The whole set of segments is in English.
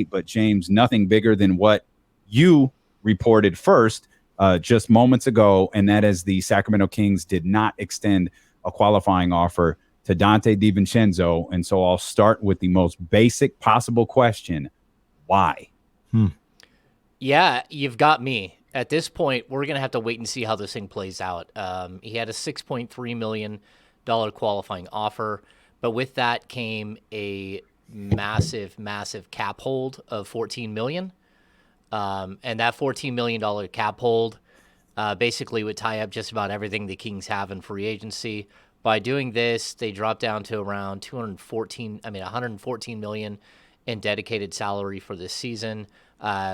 But James, nothing bigger than what you reported first just moments ago, and that is the Sacramento Kings did not extend a qualifying offer to Donte DiVincenzo. And so I'll start with the most basic possible question. Why? Yeah, you've got me. At this point, we're going to have to wait and see how this thing plays out. He had a $6.3 million qualifying offer, but with that came a massive cap hold of $14 million. And that $14 million cap hold basically would tie up just about everything the Kings have in free agency. By doing this, they drop down to around 114 million in dedicated salary for this season,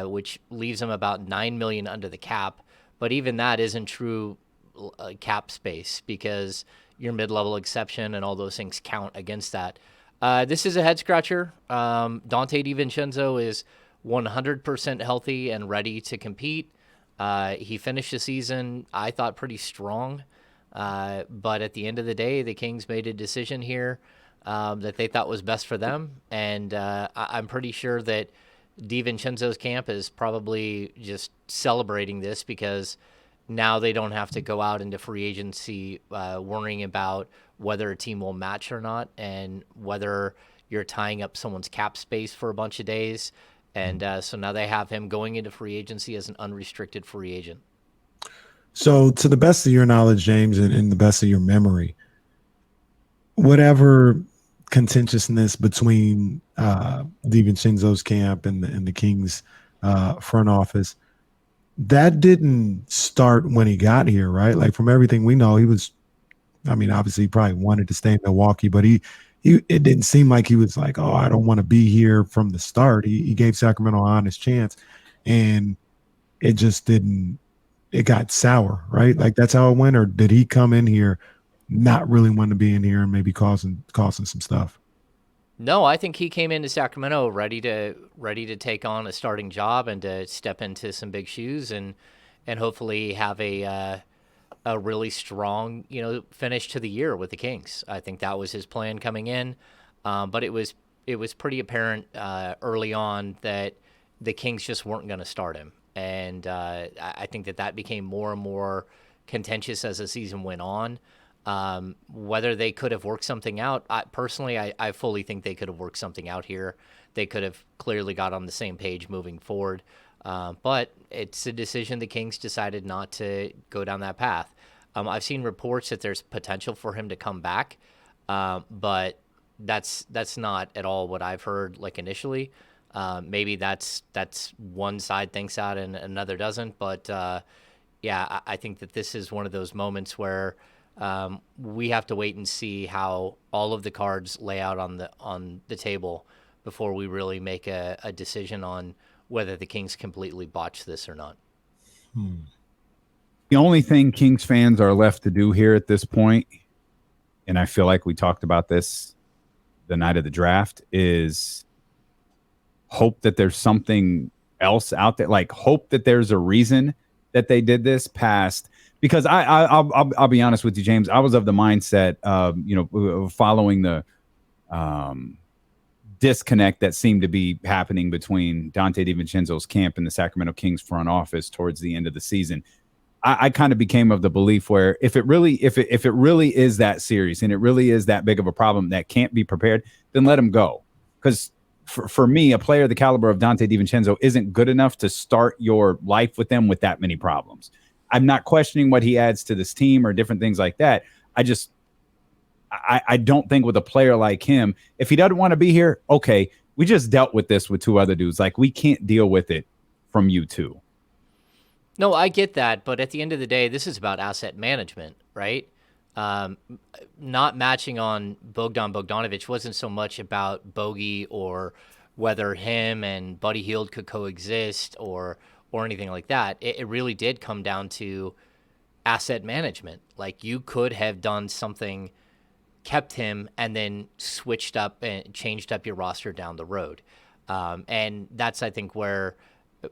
which leaves them about 9 million under the cap. But even that isn't true cap space because your mid-level exception and all those things count against that. This is a head scratcher. Donte DiVincenzo is 100% healthy and ready to compete. He finished the season, I thought, pretty strong. But at the end of the day, the Kings made a decision here that they thought was best for them. And I'm pretty sure that DiVincenzo's camp is probably just celebrating this because now they don't have to go out into free agency worrying about whether a team will match or not and whether you're tying up someone's cap space for a bunch of days. And so now they have him going into free agency as an unrestricted free agent. So to the best of your knowledge, James, and the best of your memory, whatever contentiousness between DiVincenzo's camp and the Kings front office, that didn't start when he got here, right? Like from everything we know, obviously he probably wanted to stay in Milwaukee, but it didn't seem like he was like, oh, I don't want to be here from the start. He gave Sacramento an honest chance, and it just didn't. It got sour, right? Like that's how it went, or did he come in here not really wanting to be in here and maybe causing some stuff? No, I think he came into Sacramento ready to take on a starting job and to step into some big shoes and hopefully have a really strong finish to the year with the Kings. I think that was his plan coming in, but it was pretty apparent early on that the Kings just weren't going to start him, and I think that became more and more contentious as the season went on. Whether they could have worked something out, I fully think they could have worked something out here. They could have clearly got on the same page moving forward. But it's a decision the Kings decided not to go down that path. I've seen reports that there's potential for him to come back, but that's not at all what I've heard like initially. Maybe that's one side thinks that and another doesn't. But yeah, I think that this is one of those moments where we have to wait and see how all of the cards lay out on the table before we really make a decision on whether the Kings completely botched this or not. The only thing Kings fans are left to do here at this point, and I feel like we talked about this the night of the draft, is hope that there's something else out there. Like hope that there's a reason that they did this past. Because I'll be honest with you, James, I was of the mindset of, following the disconnect that seemed to be happening between Donte DiVincenzo's camp and the Sacramento Kings front office towards the end of the season. I kind of became of the belief where if it really is that serious and it really is that big of a problem that can't be prepared, then let him go. Because for me, a player the caliber of Donte DiVincenzo isn't good enough to start your life with them with that many problems. I'm not questioning what he adds to this team or different things like that. I don't think with a player like him, if he doesn't want to be here, okay, we just dealt with this with two other dudes. Like, we can't deal with it from you two. No, I get that. But at the end of the day, this is about asset management, right? Not matching on Bogdan Bogdanovic wasn't so much about Bogey or whether him and Buddy Hield could coexist or anything like that. It really did come down to asset management. Like, you could have done something, kept him, and then switched up and changed up your roster down the road. And that's, I think, where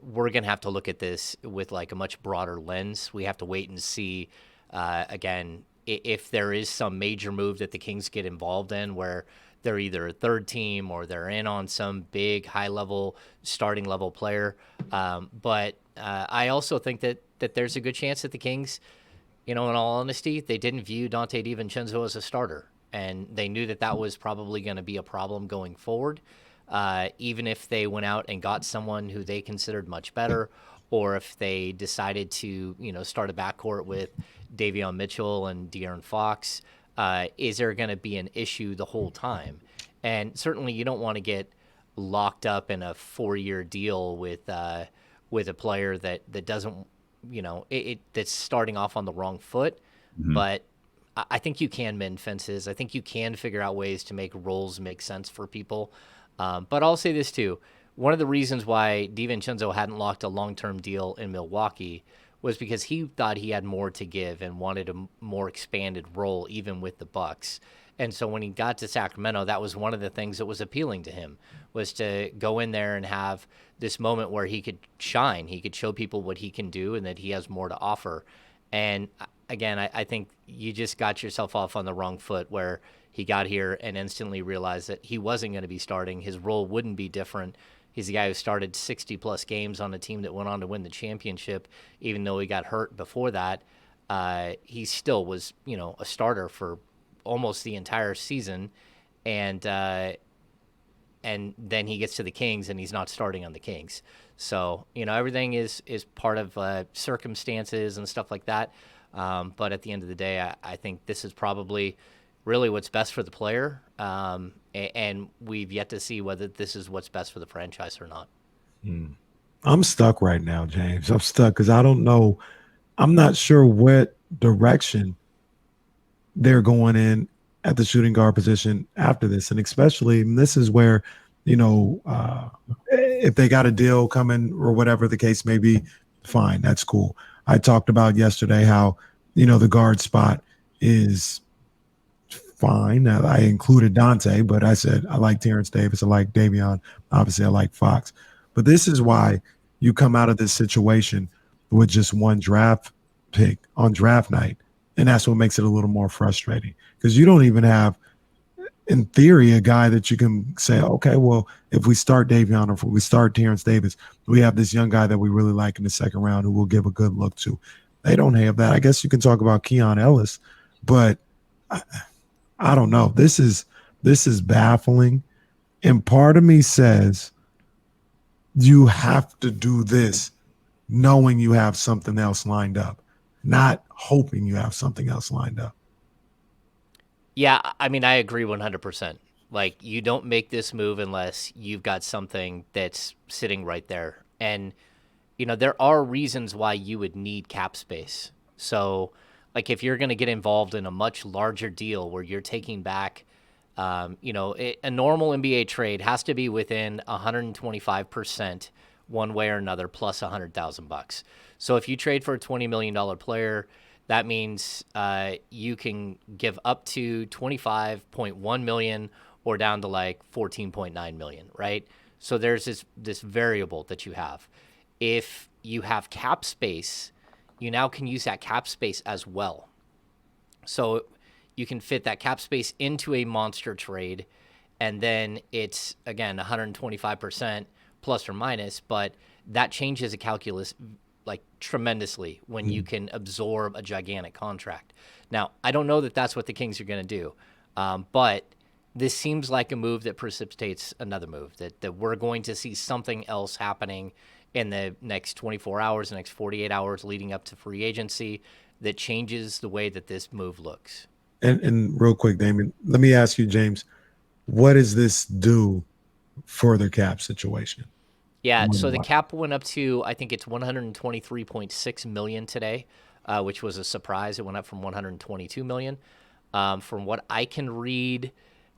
we're going to have to look at this with like a much broader lens. We have to wait and see, again, if there is some major move that the Kings get involved in where they're either a third team or they're in on some big high level starting level player. But I also think that there's a good chance that the Kings, in all honesty, they didn't view Donte DiVincenzo as a starter, and they knew that was probably going to be a problem going forward. Even if they went out and got someone who they considered much better, or if they decided to, start a backcourt with Davion Mitchell and De'Aaron Fox, is there going to be an issue the whole time? And certainly, you don't want to get locked up in a 4-year deal with a player that doesn't, that's starting off on the wrong foot. But I think you can mend fences. I think you can figure out ways to make roles make sense for people. But I'll say this too. One of the reasons why DiVincenzo hadn't locked a long-term deal in Milwaukee was because he thought he had more to give and wanted a more expanded role even with the Bucks. And so when he got to Sacramento, that was one of the things that was appealing to him, was to go in there and have this moment where he could shine. He could show people what he can do and that he has more to offer. And again, I think you just got yourself off on the wrong foot where he got here and instantly realized that he wasn't going to be starting. His role wouldn't be different. He's the guy who started 60-plus games on a team that went on to win the championship. Even though he got hurt before that, he still was, a starter for almost the entire season. And then he gets to the Kings, and he's not starting on the Kings. So, everything is part of circumstances and stuff like that. But at the end of the day, I think this is probably really what's best for the player. And we've yet to see whether this is what's best for the franchise or not. I'm stuck right now, James. I'm stuck because I don't know. I'm not sure what direction they're going in at the shooting guard position after this. And especially, and this is where, if they got a deal coming or whatever the case may be, fine, that's cool. I talked about yesterday how, the guard spot is fine. I included Donte, but I said I like Terence Davis, I like Davion, obviously I like Fox. But this is why you come out of this situation with just one draft pick on draft night, and that's what makes it a little more frustrating because you don't even have, in theory, a guy that you can say, okay, well, if we start Davion or if we start Terence Davis, we have this young guy that we really like in the second round who we'll give a good look to. They don't have that. I guess you can talk about Keon Ellis, but I don't know. This is baffling. And part of me says you have to do this knowing you have something else lined up, not hoping you have something else lined up. Yeah, I mean, I agree 100%. Like, you don't make this move unless you've got something that's sitting right there. And, there are reasons why you would need cap space. So, like, if you're going to get involved in a much larger deal where you're taking back, a normal NBA trade has to be within 125% one way or another, plus $100,000. So if you trade for a $20 million player, that means you can give up to $25.1 million or down to like $14.9 million, right? So there's this variable that you have. If you have cap space, you now can use that cap space as well. So you can fit that cap space into a monster trade, and then it's, again, 125% plus or minus, but that changes the calculus like tremendously when you can absorb a gigantic contract. Now, I don't know that that's what the Kings are going to do, but this seems like a move that precipitates another move, that we're going to see something else happening in the next 24 hours, the next 48 hours leading up to free agency that changes the way that this move looks. And real quick, Damon, let me ask you, James, what does this do for the cap situation? Yeah, so the cap went up to, I think it's $123.6 million today, which was a surprise. It went up from $122 million. From what I can read,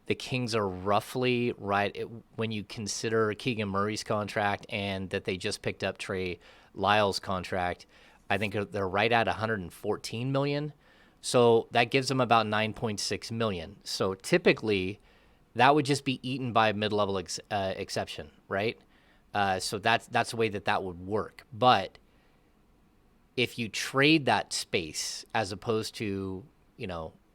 the Kings are roughly right when you consider Keegan Murray's contract and that they just picked up Trey Lyles' contract. I think they're right at $114 million. So that gives them about $9.6 million. So typically, that would just be eaten by a mid-level exception, right? So that's the way that would work. But if you trade that space as opposed to,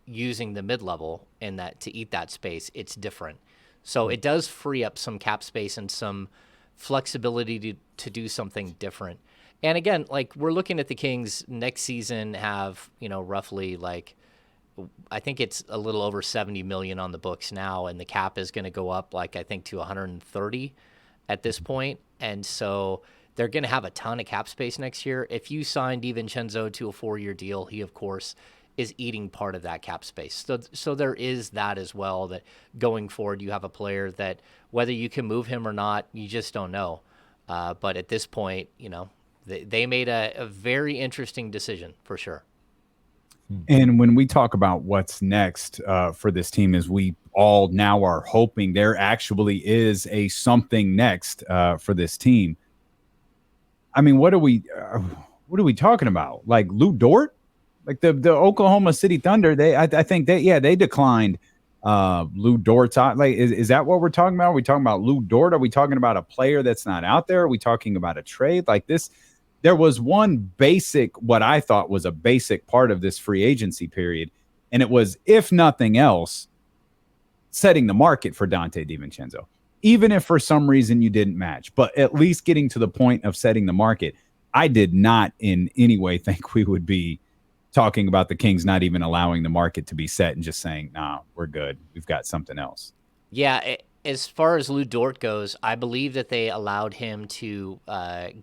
using the mid-level and that to eat that space, it's different. So it does free up some cap space and some flexibility to do something different. And again, like we're looking at the Kings next season have, roughly like, I think it's a little over 70 million on the books now, and the cap is going to go up like I think to 130 at this point. And so they're going to have a ton of cap space next year. If you sign DiVincenzo to a 4-year deal, he of course is eating part of that cap space. So there is that as well, that going forward you have a player that whether you can move him or not, you just don't know. But at this point, they made a very interesting decision for sure. And when we talk about what's next for this team, is we all now are hoping there actually is a something next for this team. I mean, what are we talking about? Like Lou Dort, like the Oklahoma City Thunder. I think they declined Lou Dort's. Like, is that what we're talking about? Are we talking about Lou Dort? Are we talking about a player that's not out there? Are we talking about a trade like this? There was one basic, what I thought was a basic part of this free agency period, and it was, if nothing else, setting the market for Donte DiVincenzo. Even if for some reason you didn't match, but at least getting to the point of setting the market. I did not in any way think we would be talking about the Kings not even allowing the market to be set and just saying, nah, we're good. We've got something else. Yeah, as far as Lou Dort goes, I believe that they allowed him to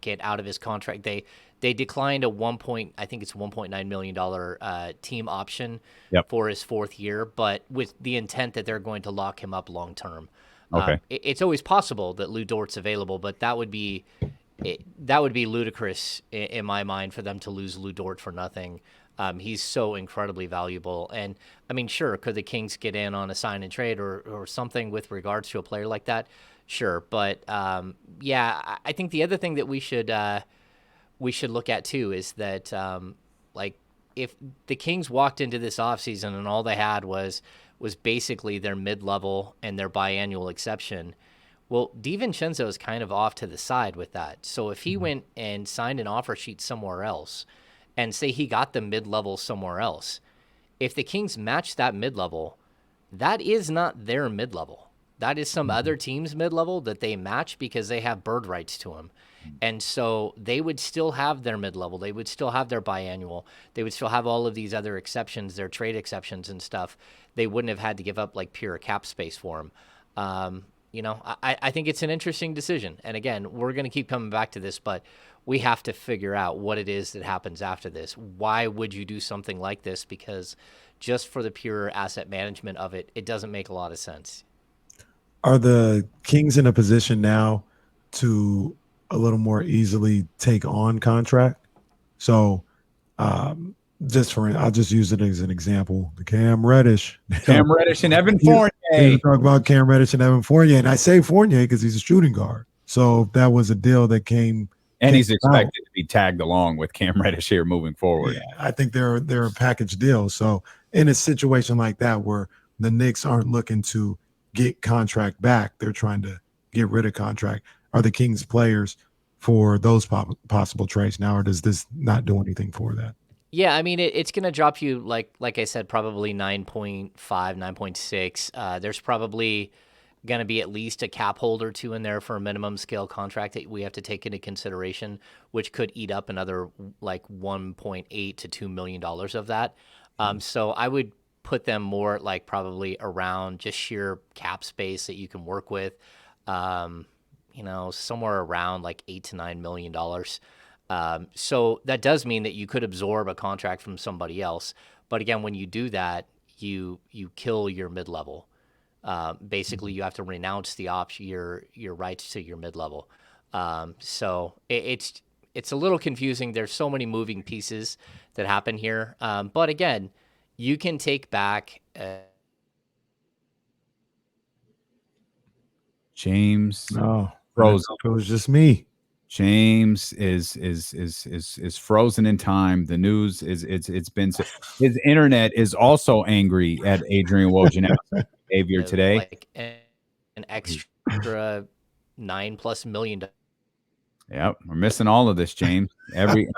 get out of his contract. They declined a $1.9 million team option for his 4th year, but with the intent that they're going to lock him up long term. Okay. It's always possible that Lou Dort's available, but that would be ludicrous in my mind for them to lose Lou Dort for nothing. He's so incredibly valuable. And, I mean, sure, could the Kings get in on a sign and trade or something with regards to a player like that? Sure. But, I think the other thing that we should look at, too, is that, if the Kings walked into this offseason and all they had was basically their mid-level and their biannual exception, well, DiVincenzo is kind of off to the side with that. So if he went and signed an offer sheet somewhere else, and say he got the mid-level somewhere else, if the Kings match that mid-level, that is not their mid-level. That is some other team's mid-level that they match because they have bird rights to him. And so they would still have their mid-level. They would still have their biannual. They would still have all of these other exceptions, their trade exceptions and stuff. They wouldn't have had to give up like pure cap space for him. I think it's an interesting decision. And again, we're going to keep coming back to this, but we have to figure out what it is that happens after this. Why would you do something like this? Because just for the pure asset management of it, it doesn't make a lot of sense. Are the Kings in a position now to a little more easily take on contract? So I'll just use it as an example. The Cam Reddish and Evan Fournier. Talk about Cam Reddish and Evan Fournier, and I say Fournier because he's a shooting guard. So if that was a deal that came, and he's expected to be tagged along with Cam Reddish here moving forward. Yeah, I think they're a package deal. So in a situation like that where the Knicks aren't looking to get contract back, they're trying to get rid of contract. Are the Kings players for those possible trades now, or does this not do anything for that? Yeah, I mean, it's going to drop you, like I said, probably 9.5, 9.6. There's probably going to be at least a cap hold or two in there for a minimum scale contract that we have to take into consideration, which could eat up another like 1.8 to $2 million of that. So I would put them more like probably around just sheer cap space that you can work with, somewhere around like $8 to $9 million. So that does mean that you could absorb a contract from somebody else. But again, when you do that, you kill your mid-level. Basically, you have to renounce the your rights to your mid-level. So it's a little confusing. There's so many moving pieces that happen here. But again, you can take back James. No, frozen. It was just me. James is frozen in time. The news it's been his internet is also angry at Adrian Wojnarowski's behavior today. Like an extra $9+ million. Yep, we're missing all of this, James. Every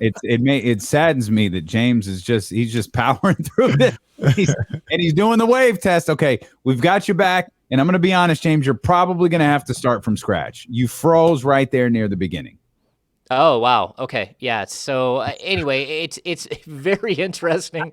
it saddens me that James is he's just powering through this. He's doing the wave test. Okay, we've got you back. And I'm going to be honest, James, you're probably going to have to start from scratch. You froze right there near the beginning. Oh, wow. Okay. Yeah. So anyway, it's very interesting.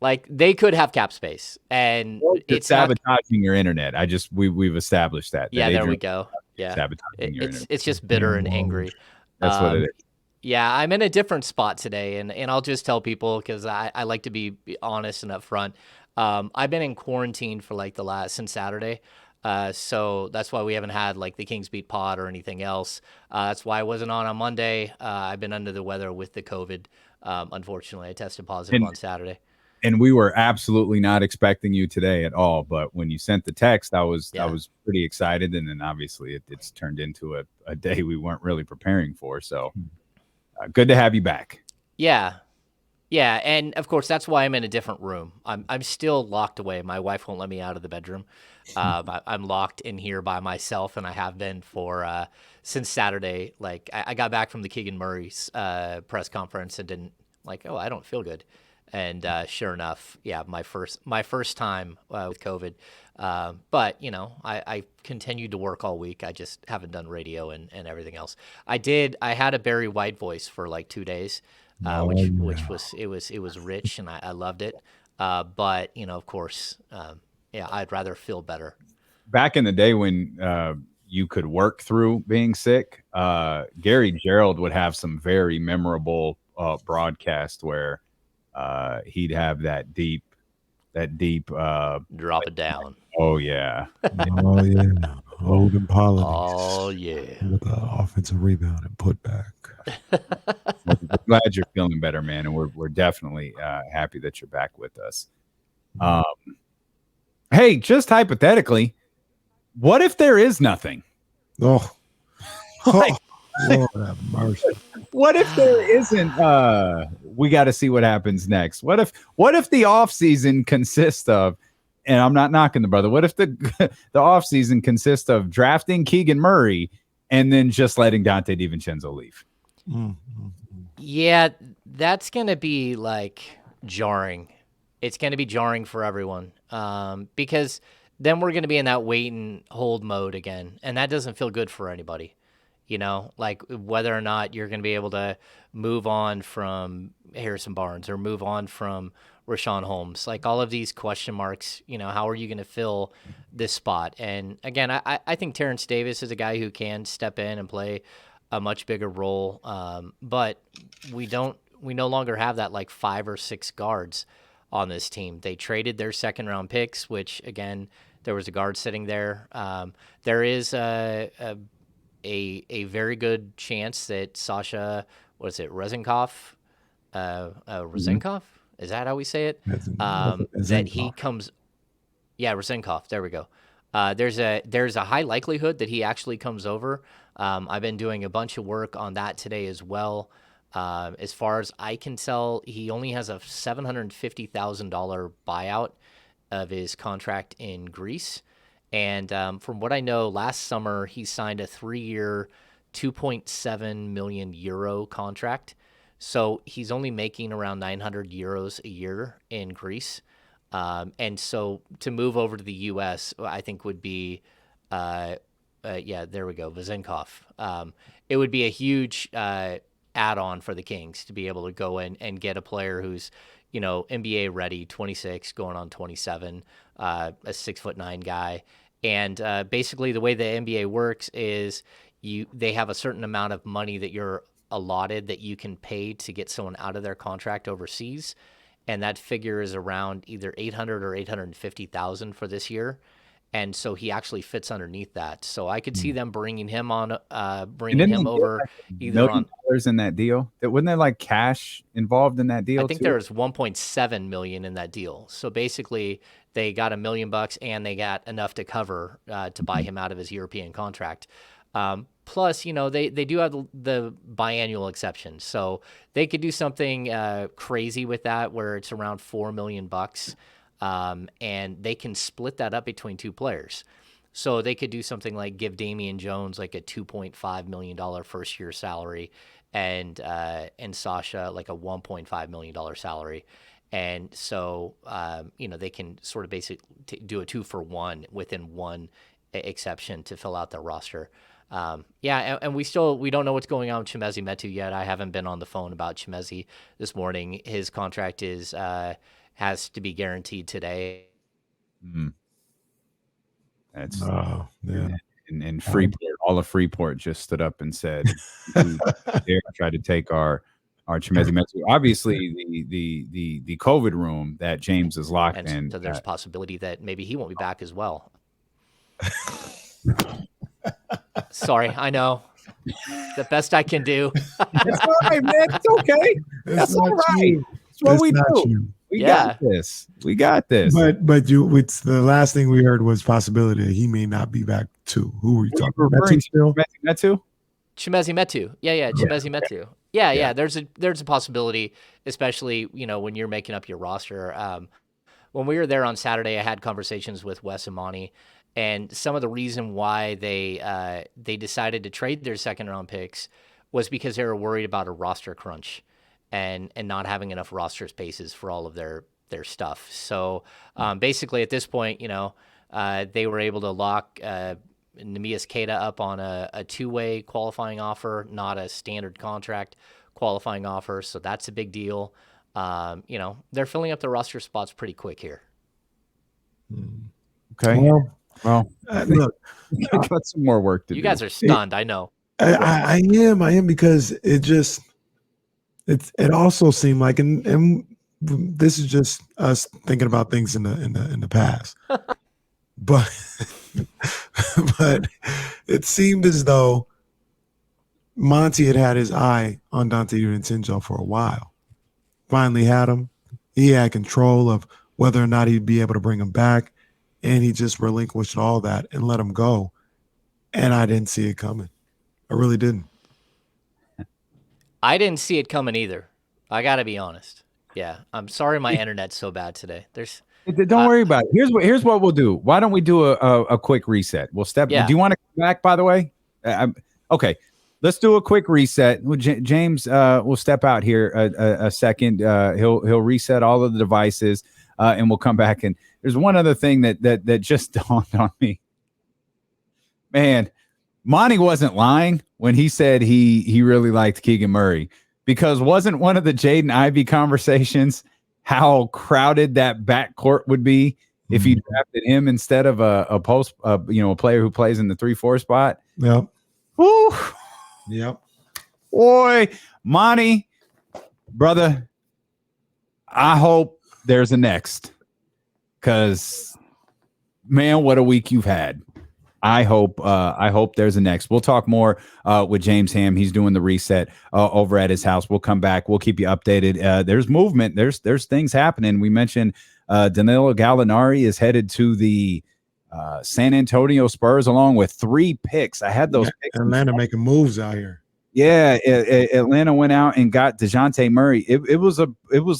Like they could have cap space, and It's it's not. sabotaging your internet. We've established that Yeah, there we Adrian go. Yeah, sabotaging your internet. it's just bitter and angry. That's what it is. Yeah, I'm in a different spot today, and I'll just tell people because I like to be honest and upfront. I've been in quarantine for like since Saturday. So that's why we haven't had like the Kings Beat pod or anything else. That's why I wasn't on Monday. I've been under the weather with the COVID. Unfortunately, I tested positive on Saturday. And we were absolutely not expecting you today at all. But when you sent the text, I was pretty excited. And then obviously it's turned into a day we weren't really preparing for. So good to have you back. Yeah. Yeah, and of course that's why I'm in a different room. I'm still locked away. My wife won't let me out of the bedroom. I'm locked in here by myself, and I have been for since Saturday. Like I got back from the Keegan Murray's press conference and didn't I don't feel good. And sure enough, yeah, my first time with COVID. But I continued to work all week. I just haven't done radio and everything else. I had a Barry White voice for like 2 days. Which was rich and I loved it. But of course, I'd rather feel better. Back in the day when you could work through being sick, Gary Gerald would have some very memorable broadcasts where he'd have that deep drop it down. Oh yeah. Oh yeah. Holding Pollard. Oh yeah. With the offensive rebound and put back. We're glad you're feeling better, man, and we're definitely happy that you're back with us. Hey, just hypothetically, what if there is nothing? Oh, Lord have mercy. What if there isn't? We got to see what happens next. What if the off season consists of? And I'm not knocking the brother. What if the off season consists of drafting Keegan Murray and then just letting Donte DiVincenzo leave? Mm-hmm. Yeah, that's going to be like jarring. It's going to be jarring for everyone because then we're going to be in that wait and hold mode again. And that doesn't feel good for anybody, like whether or not you're going to be able to move on from Harrison Barnes or move on from Rashawn Holmes, like all of these question marks, how are you going to fill this spot? And again, I think Terence Davis is a guy who can step in and play a much bigger role. But we no longer have that like 5 or 6 guards on this team. They traded their second round picks, which again, there was a guard sitting there. There is a very good chance that Sasha, Rosenkopf? Rosenkopf? Is that how we say it? That he comes. Yeah, Rosenkopf. There we go. There's a high likelihood that he actually comes over. I've been doing a bunch of work on that today as well. As far as I can tell, he only has a $750,000 buyout of his contract in Greece. And from what I know, last summer he signed a 3-year, 2.7 million euro contract. So he's only making around 900 euros a year in Greece. And so to move over to the U.S., I think would be, there we go, Vezenkov. It would be a huge add-on for the Kings to be able to go in and get a player who's, NBA ready, 26, going on 27, a 6'9" guy. And basically the way the NBA works is they have a certain amount of money that you're allotted that you can pay to get someone out of their contract overseas. And that figure is around either 800 or 850,000 for this year. And so he actually fits underneath that. So I could see them bringing him on, bringing him over either on $1 million in that deal. Wasn't there like cash involved in that deal? I think there was 1.7 million in that deal. So basically they got $1 million and they got enough to cover to buy him out of his European contract. Plus, they do have the biannual exception. So they could do something crazy with that where it's around $4 million. And they can split that up between 2 players. So they could do something like give Davion Jones like a $2.5 million first year salary and Sasha like a $1.5 million salary. And so, they can sort of basically do a 2-for-1 within one exception to fill out their roster. And we don't know what's going on with Chimezie Metu yet. I haven't been on the phone about Chimezie this morning. His contract has to be guaranteed today. That's yeah. And Freeport, all of Freeport just stood up and said, "They tried to take our Chimezie Metu." Obviously, the COVID room that James is locked in. So there's a possibility that maybe he won't be back as well. Sorry, I know. The best I can do. It's all right, man. It's okay. That's all right. That's what we do. We got this. We got this. But it's the last thing we heard was possibility that he may not be back too. Who were you talking about? Metu? Chimezie Metu. Yeah. Chimezie Metu. Yeah. There's a possibility, especially, when you're making up your roster. When we were there on Saturday, I had conversations with Wes and Monty, and some of the reason why they decided to trade their second round picks was because they were worried about a roster crunch and not having enough roster spaces for all of their stuff. So basically at this point, they were able to lock Neemias Queta up on a two-way qualifying offer, not a standard contract qualifying offer. So that's a big deal. They're filling up the roster spots pretty quick here. Okay. Well, look, I got some more work to do. You guys are stunned. I know. I am because it also seemed like, and this is just us thinking about things in the past, but it seemed as though Monty had his eye on Donte DiVincenzo for a while. Finally had him. He had control of whether or not he'd be able to bring him back, and he just relinquished all that and let him go. And I didn't see it coming. I really didn't. I didn't see it coming either. I got to be honest. Yeah, I'm sorry my internet's so bad today. Don't worry about it. Here's what we'll do. Why don't we do a quick reset? We'll step. Yeah. Do you want to come back, by the way? Okay. Let's do a quick reset. James will step out here a second. He'll reset all of the devices, and we'll come back. And there's one other thing that just dawned on me. Man, Monty wasn't lying when he said he really liked Keegan Murray, because wasn't one of the Jaden Ivey conversations how crowded that backcourt would be if you drafted him instead of a player who plays in the 3-4 spot? Yep. Woo. Yep. Boy, Monty, brother, I hope there's a next, because, man, what a week you've had. I hope there's a next. We'll talk more with James Ham. He's doing the reset over at his house. We'll come back. We'll keep you updated. There's movement. There's things happening. We mentioned Danilo Gallinari is headed to the San Antonio Spurs along with 3 picks. I had those picks. Atlanta making moves out here. Yeah, Atlanta went out and got DeJounte Murray. It was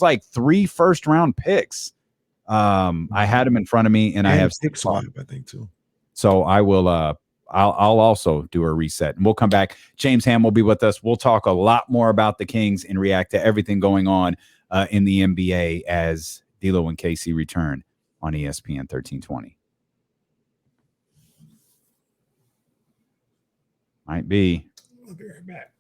like 3 first-round picks. I had them in front of me, and I have 6 swap, I think, too. So I will. I'll also do a reset, and we'll come back. James Ham will be with us. We'll talk a lot more about the Kings and react to everything going on in the NBA as D'Lo and KC return on ESPN 1320. Might be. We'll be right back.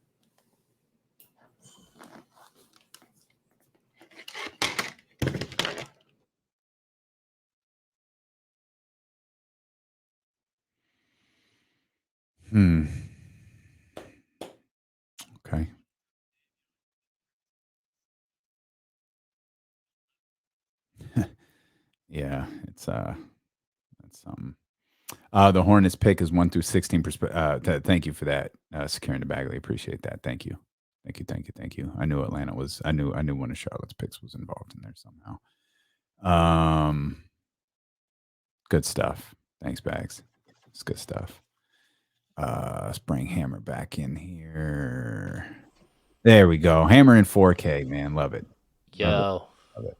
Okay. Yeah, it's that's something. The Hornets pick is 1 through 16. Thank you for that, securing the Bagley. Appreciate that. Thank you. I knew Atlanta was. I knew one of Charlotte's picks was involved in there somehow. Good stuff. Thanks, Bags. It's good stuff. Let's bring Hammer back in here. There we go. Hammer in 4K, man. Love it. Yo. Love it.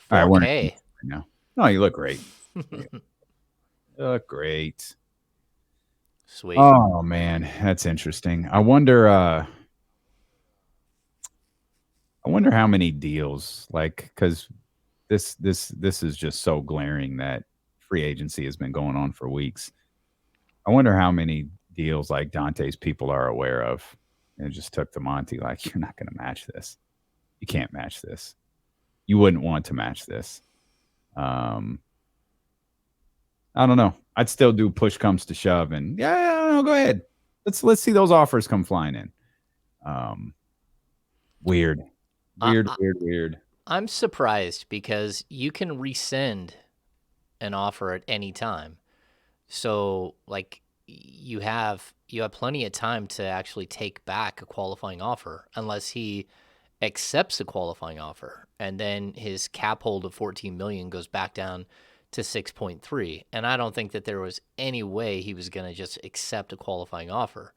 4K. All right, we're right now. No, you look great. You look great. Sweet. Oh man, that's interesting. I wonder how many deals, like, because this is just so glaring that free agency has been going on for weeks. I wonder how many deals like Dante's people are aware of. And it just took to Monty, like, you're not going to match this. You can't match this. You wouldn't want to match this. I don't know. I'd still do push comes to shove, and go ahead. Let's see those offers come flying in. Weird. I'm surprised because you can rescind an offer at any time. So like you have plenty of time to actually take back a qualifying offer unless he accepts a qualifying offer, and then his cap hold of 14 million goes back down to 6.3. And I don't think that there was any way he was going to just accept a qualifying offer.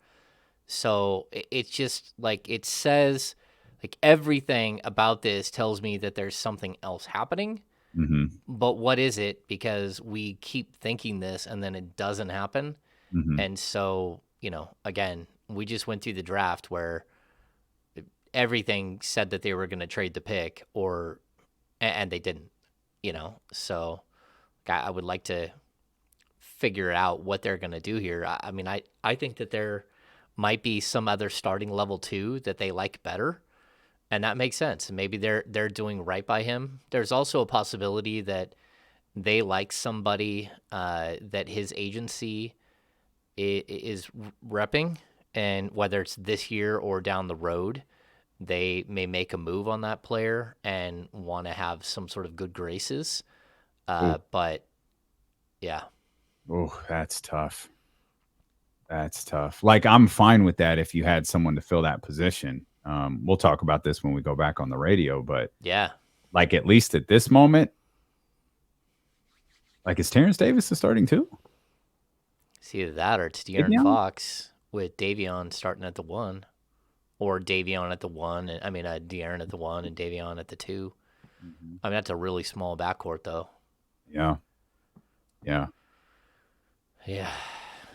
So it's just like, it says, like, everything about this tells me that there's something else happening. Mm-hmm. But what is it? Because we keep thinking this and then it doesn't happen. Mm-hmm. And so, again, we just went through the draft where everything said that they were going to trade the pick, and they didn't, so I would like to figure out what they're going to do here. I mean, I think that there might be some other starting level 2 that they like better, and that makes sense. Maybe they're doing right by him. There's also a possibility that they like somebody that his agency is repping, and whether it's this year or down the road, they may make a move on that player and want to have some sort of good graces. But yeah. Oh, that's tough. That's tough. Like, I'm fine with that if you had someone to fill that position. We'll talk about this when we go back on the radio, but yeah, like, at least at this moment, like, is Terence Davis the starting 2? It's either that or it's De'Aaron Fox with Davion starting at the 1. Or Davion at the 1, and De'Aaron at the 1 and Davion at the 2. Mm-hmm. I mean, that's a really small backcourt, though. Yeah.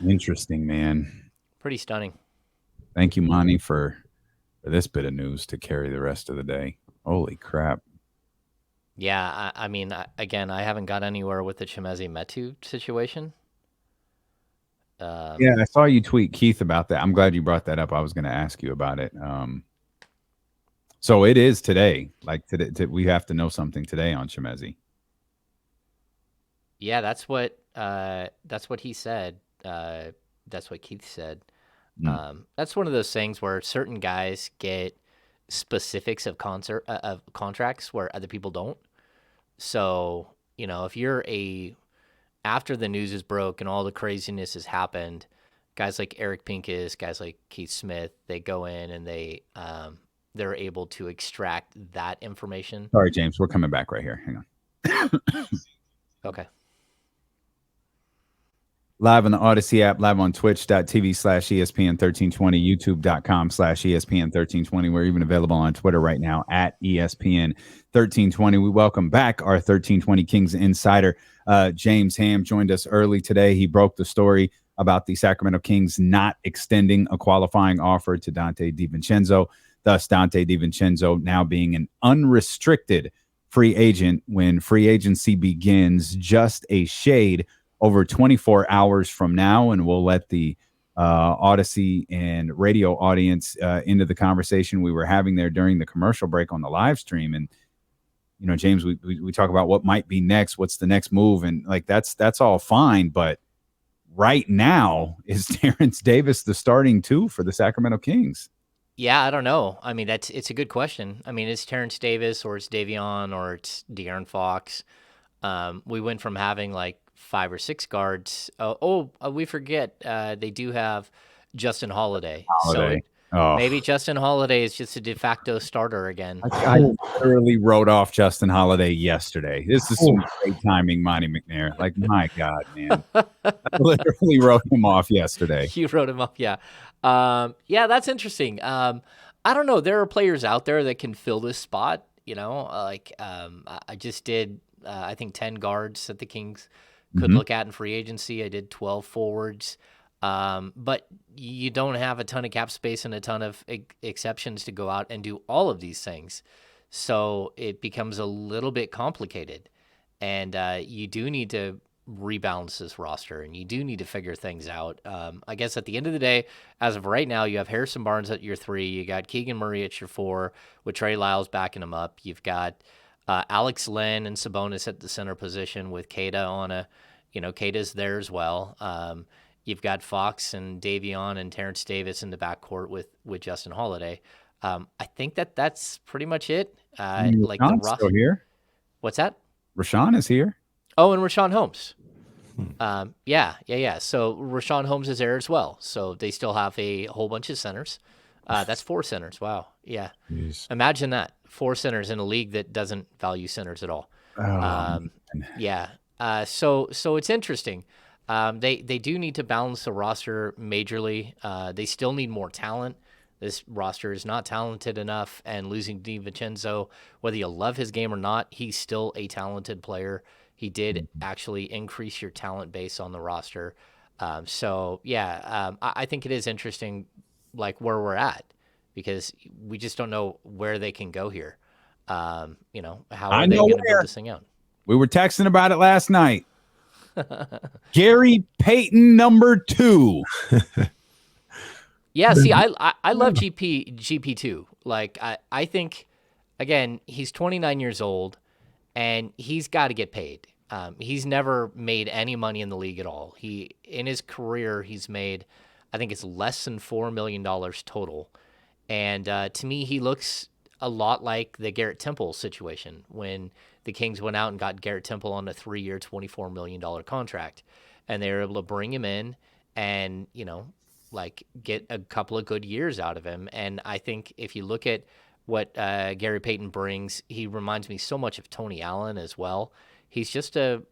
Interesting, man. Pretty stunning. Thank you, Monty, for this bit of news to carry the rest of the day. Holy crap. Yeah, I mean, again, I haven't got anywhere with the Chimezie Metu situation. Yeah, I saw you tweet Keith about that. I'm glad you brought that up. I was going to ask you about it. So it is today. Like, today, we have to know something today on Chimezie. Yeah, that's what he said. That's what Keith said. That's one of those things where certain guys get specifics of contracts where other people don't. So, if you're after the news is broke and all the craziness has happened, guys like Eric Pincus, guys like Keith Smith, they go in and they're able to extract that information. Sorry, James, we're coming back right here. Hang on. Okay. Live on the Odyssey app, live on twitch.tv/ESPN1320, youtube.com/ESPN1320. We're even available on Twitter right now at ESPN1320. We welcome back our 1320 Kings insider, James Ham, joined us early today. He broke the story about the Sacramento Kings not extending a qualifying offer to Donte DiVincenzo, thus Donte DiVincenzo now being an unrestricted free agent when free agency begins just a shade over 24 hours from now. And we'll let the Odyssey and radio audience into the conversation we were having there during the commercial break on the live stream. And, James, we talk about what might be next, what's the next move. And like, that's all fine. But right now, is Terence Davis the starting 2 for the Sacramento Kings? Yeah, I don't know. I mean, it's a good question. I mean, it's Terence Davis or it's Davion or it's De'Aaron Fox. We went from having like 5 or 6 guards. We forget they do have Justin Holiday. So maybe Justin Holiday is just a de facto starter again. I thoroughly wrote off Justin Holiday yesterday. This is some great timing, Monty McNair. Like, my God, man. I literally wrote him off yesterday. You wrote him off, yeah. Yeah, that's interesting. I don't know. There are players out there that can fill this spot. I just did, I think, 10 guards that the Kings could look at in free agency. I did 12 forwards. But you don't have a ton of cap space and a ton of exceptions to go out and do all of these things. So it becomes a little bit complicated. And you do need to rebalance this roster, and you do need to figure things out. I guess at the end of the day, as of right now, you have Harrison Barnes at your 3. You got Keegan Murray at your 4 with Trey Lyles backing him up. You've got Alex Len and Sabonis at the center position with Kata on a, Kata's there as well. You've got Fox and Davion and Terence Davis in the backcourt with Justin Holiday. I think that's pretty much it. Like the Rashawn's still here. What's that? Rashawn is here. Oh, and Rashawn Holmes. Yeah. So Rashawn Holmes is there as well. So they still have a whole bunch of centers. That's 4 centers. Wow. Yeah. Jeez. Imagine that. 4 centers in a league that doesn't value centers at all. Yeah. So it's interesting. They do need to balance the roster majorly. They still need more talent. This roster is not talented enough, and losing DiVincenzo, whether you love his game or not, he's still a talented player. He did actually increase your talent base on the roster. I think it is interesting, like where we're at, because we just don't know where they can go here. How are they going to build this thing out? We were texting about it last night. Gary Payton number 2. Yeah, see, I love GP2. Like, I think, again, he's 29 years old, and he's got to get paid. He's never made any money in the league at all. In his career, he's made, I think it's less than $4 million total. And to me, he looks a lot like the Garrett Temple situation when the Kings went out and got Garrett Temple on a 3-year, $24 million contract. And they were able to bring him in and, get a couple of good years out of him. And I think if you look at what Gary Payton brings, he reminds me so much of Tony Allen as well. He's just a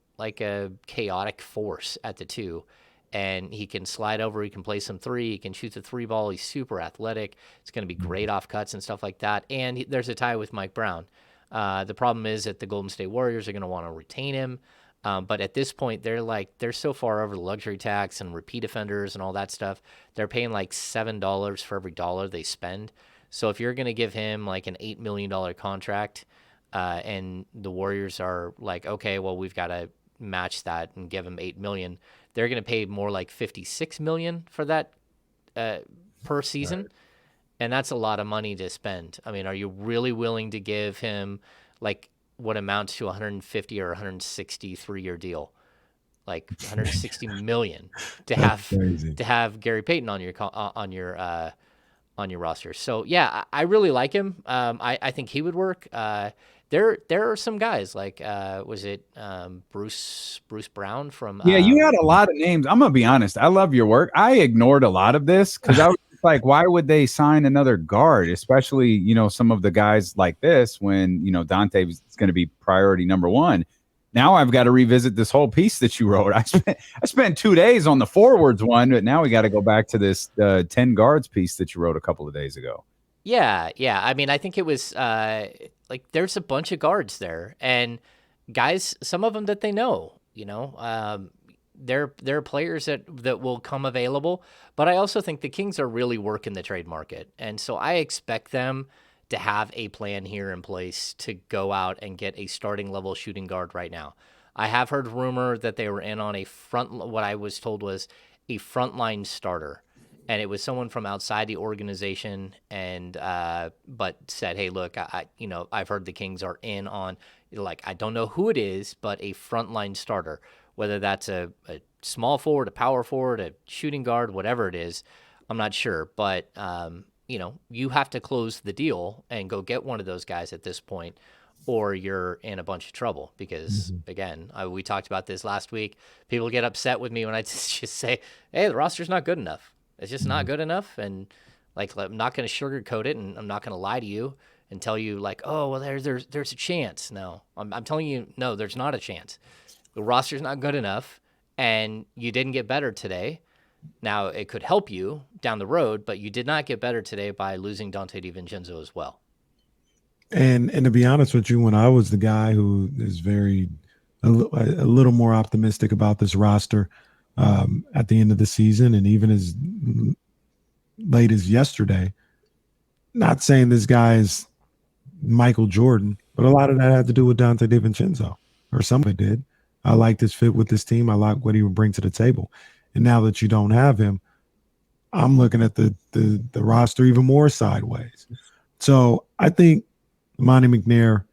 chaotic force at the 2, and he can slide over. He can play some 3. He can shoot the 3 ball. He's super athletic. It's going to be great off cuts and stuff like that. And there's a tie with Mike Brown. The problem is that the Golden State Warriors are going to want to retain him. But at this point, they're so far over the luxury tax and repeat offenders and all that stuff. They're paying like $7 for every dollar they spend. So if you're going to give him like an $8 million contract, and the Warriors are like, okay, well, we've got to match that and give him $8 million, they're going to pay more like $56 million for that per season. Right. And that's a lot of money to spend. I mean, are you really willing to give him like what amounts to 150 or 163-year deal, like 160 million to have Gary Payton on your roster? So yeah, I really like him. I think he would work. There are some guys like was it Bruce Brown from? Yeah, you had a lot of names. I'm gonna be honest. I love your work. I ignored a lot of this because I was like, why would they sign another guard, especially some of the guys like this when Donte is going to be priority number 1. Now I've got to revisit this whole piece that you wrote. I spent 2 days on the forwards one, but now we got to go back to this 10 guards piece that you wrote a couple of days ago. Yeah. I mean, I think it was there's a bunch of guards there, and guys, some of them that they know, There are players that will come available, but I also think the Kings are really working the trade market. And so I expect them to have a plan here in place to go out and get a starting level shooting guard right now. I have heard rumor that they were in on what I was told was a frontline starter. And it was someone from outside the organization and but said, hey, look, I've heard the Kings are in on, I don't know who it is, but a frontline starter. Whether that's a small forward, a power forward, a shooting guard, whatever it is, I'm not sure. But, you have to close the deal and go get one of those guys at this point, or you're in a bunch of trouble. Because, again, we talked about this last week. People get upset with me when I just say, hey, the roster's not good enough. It's just not good enough. And, I'm not going to sugarcoat it, and I'm not going to lie to you and tell you, oh, well, there's a chance. No, I'm telling you, no, there's not a chance. The roster's not good enough, and you didn't get better today. Now, it could help you down the road, but you did not get better today by losing Donte DiVincenzo as well. And to be honest with you, when I was the guy who is a little more optimistic about this roster at the end of the season, and even as late as yesterday, not saying this guy is Michael Jordan, but a lot of that had to do with Donte DiVincenzo, or some of it did. I liked his fit with this team. I like what he would bring to the table. And now that you don't have him, I'm looking at the roster even more sideways. So I think Monty McNair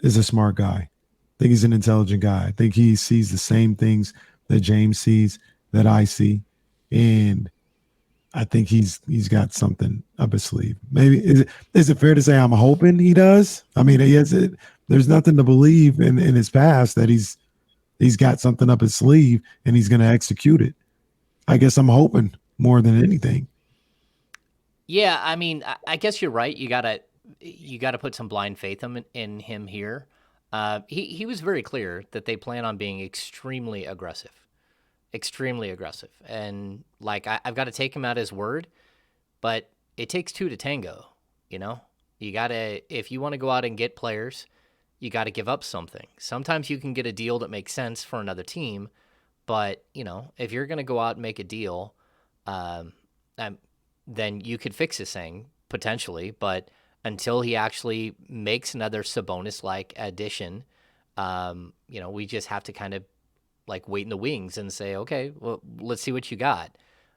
is a smart guy. I think he's an intelligent guy. I think he sees the same things that James sees, that I see. And I think he's got something up his sleeve. Maybe is it fair to say I'm hoping he does? I mean, there's nothing to believe in his past that he's got something up his sleeve and he's going to execute it. I guess I'm hoping more than anything. Yeah, I mean, I guess you're right. You gotta put some blind faith in him here. He was very clear that they plan on being extremely aggressive, and like I've got to take him at his word. But it takes two to tango. You know, if you want to go out and get players, you got to give up something. Sometimes you can get a deal that makes sense for another team, but if you're going to go out and make a deal, then you could fix this thing potentially. But until he actually makes another Sabonis-like addition, we just have to kind of like wait in the wings and say, okay, well, let's see what you got.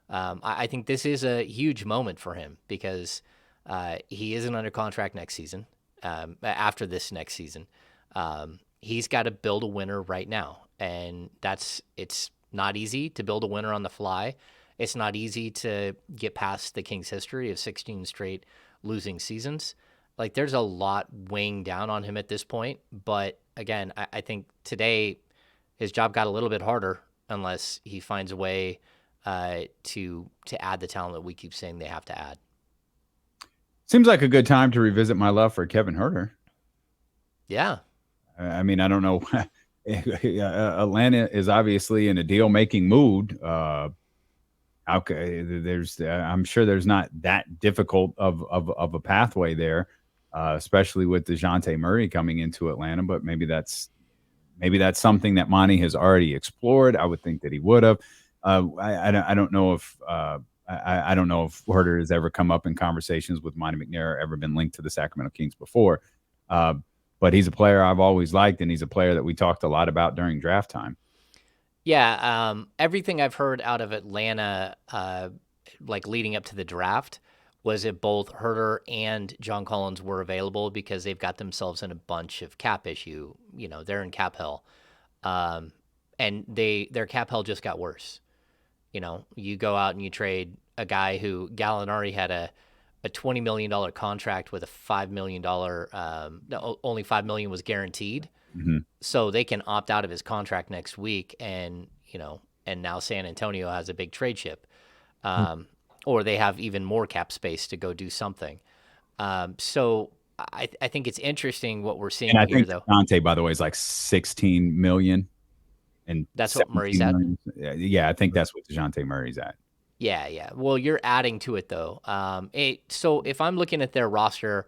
I think this is a huge moment for him because he isn't under contract next season. After this next season, he's got to build a winner right now, and it's not easy to build a winner on the fly. It's not easy to get past the Kings' history of 16 straight losing seasons. Like, there's a lot weighing down on him at this point. But again, I think today his job got a little bit harder unless he finds a way to add the talent that we keep saying they have to add. Seems like a good time to revisit my love for Kevin Huerter. Yeah. I mean, I don't know. Atlanta is obviously in a deal-making mood. I'm sure there's not that difficult of a pathway there, especially with DeJounte Murray coming into Atlanta. But maybe that's something that Monty has already explored. I would think that he would have. I don't know if I don't know if Huerter has ever come up in conversations with Monty McNair or ever been linked to the Sacramento Kings before. But he's a player I've always liked, and he's a player that we talked a lot about during draft time. Yeah, everything I've heard out of Atlanta, like leading up to the draft, was that both Huerter and John Collins were available because they've got themselves in a bunch of cap issue. They're in cap hell, and their cap hell just got worse. You go out and you trade a guy who Gallinari had a $20 million contract with a $5 million, only $5 million was guaranteed. Mm-hmm. So they can opt out of his contract next week, and now San Antonio has a big trade chip, or they have even more cap space to go do something. So I think it's interesting what we're seeing and here, though. Donte, by the way, is like 16 million, and that's what Murray's at. Yeah, I think that's what DeJounte Murray's at. Yeah. Well, you're adding to it though. So if I'm looking at their roster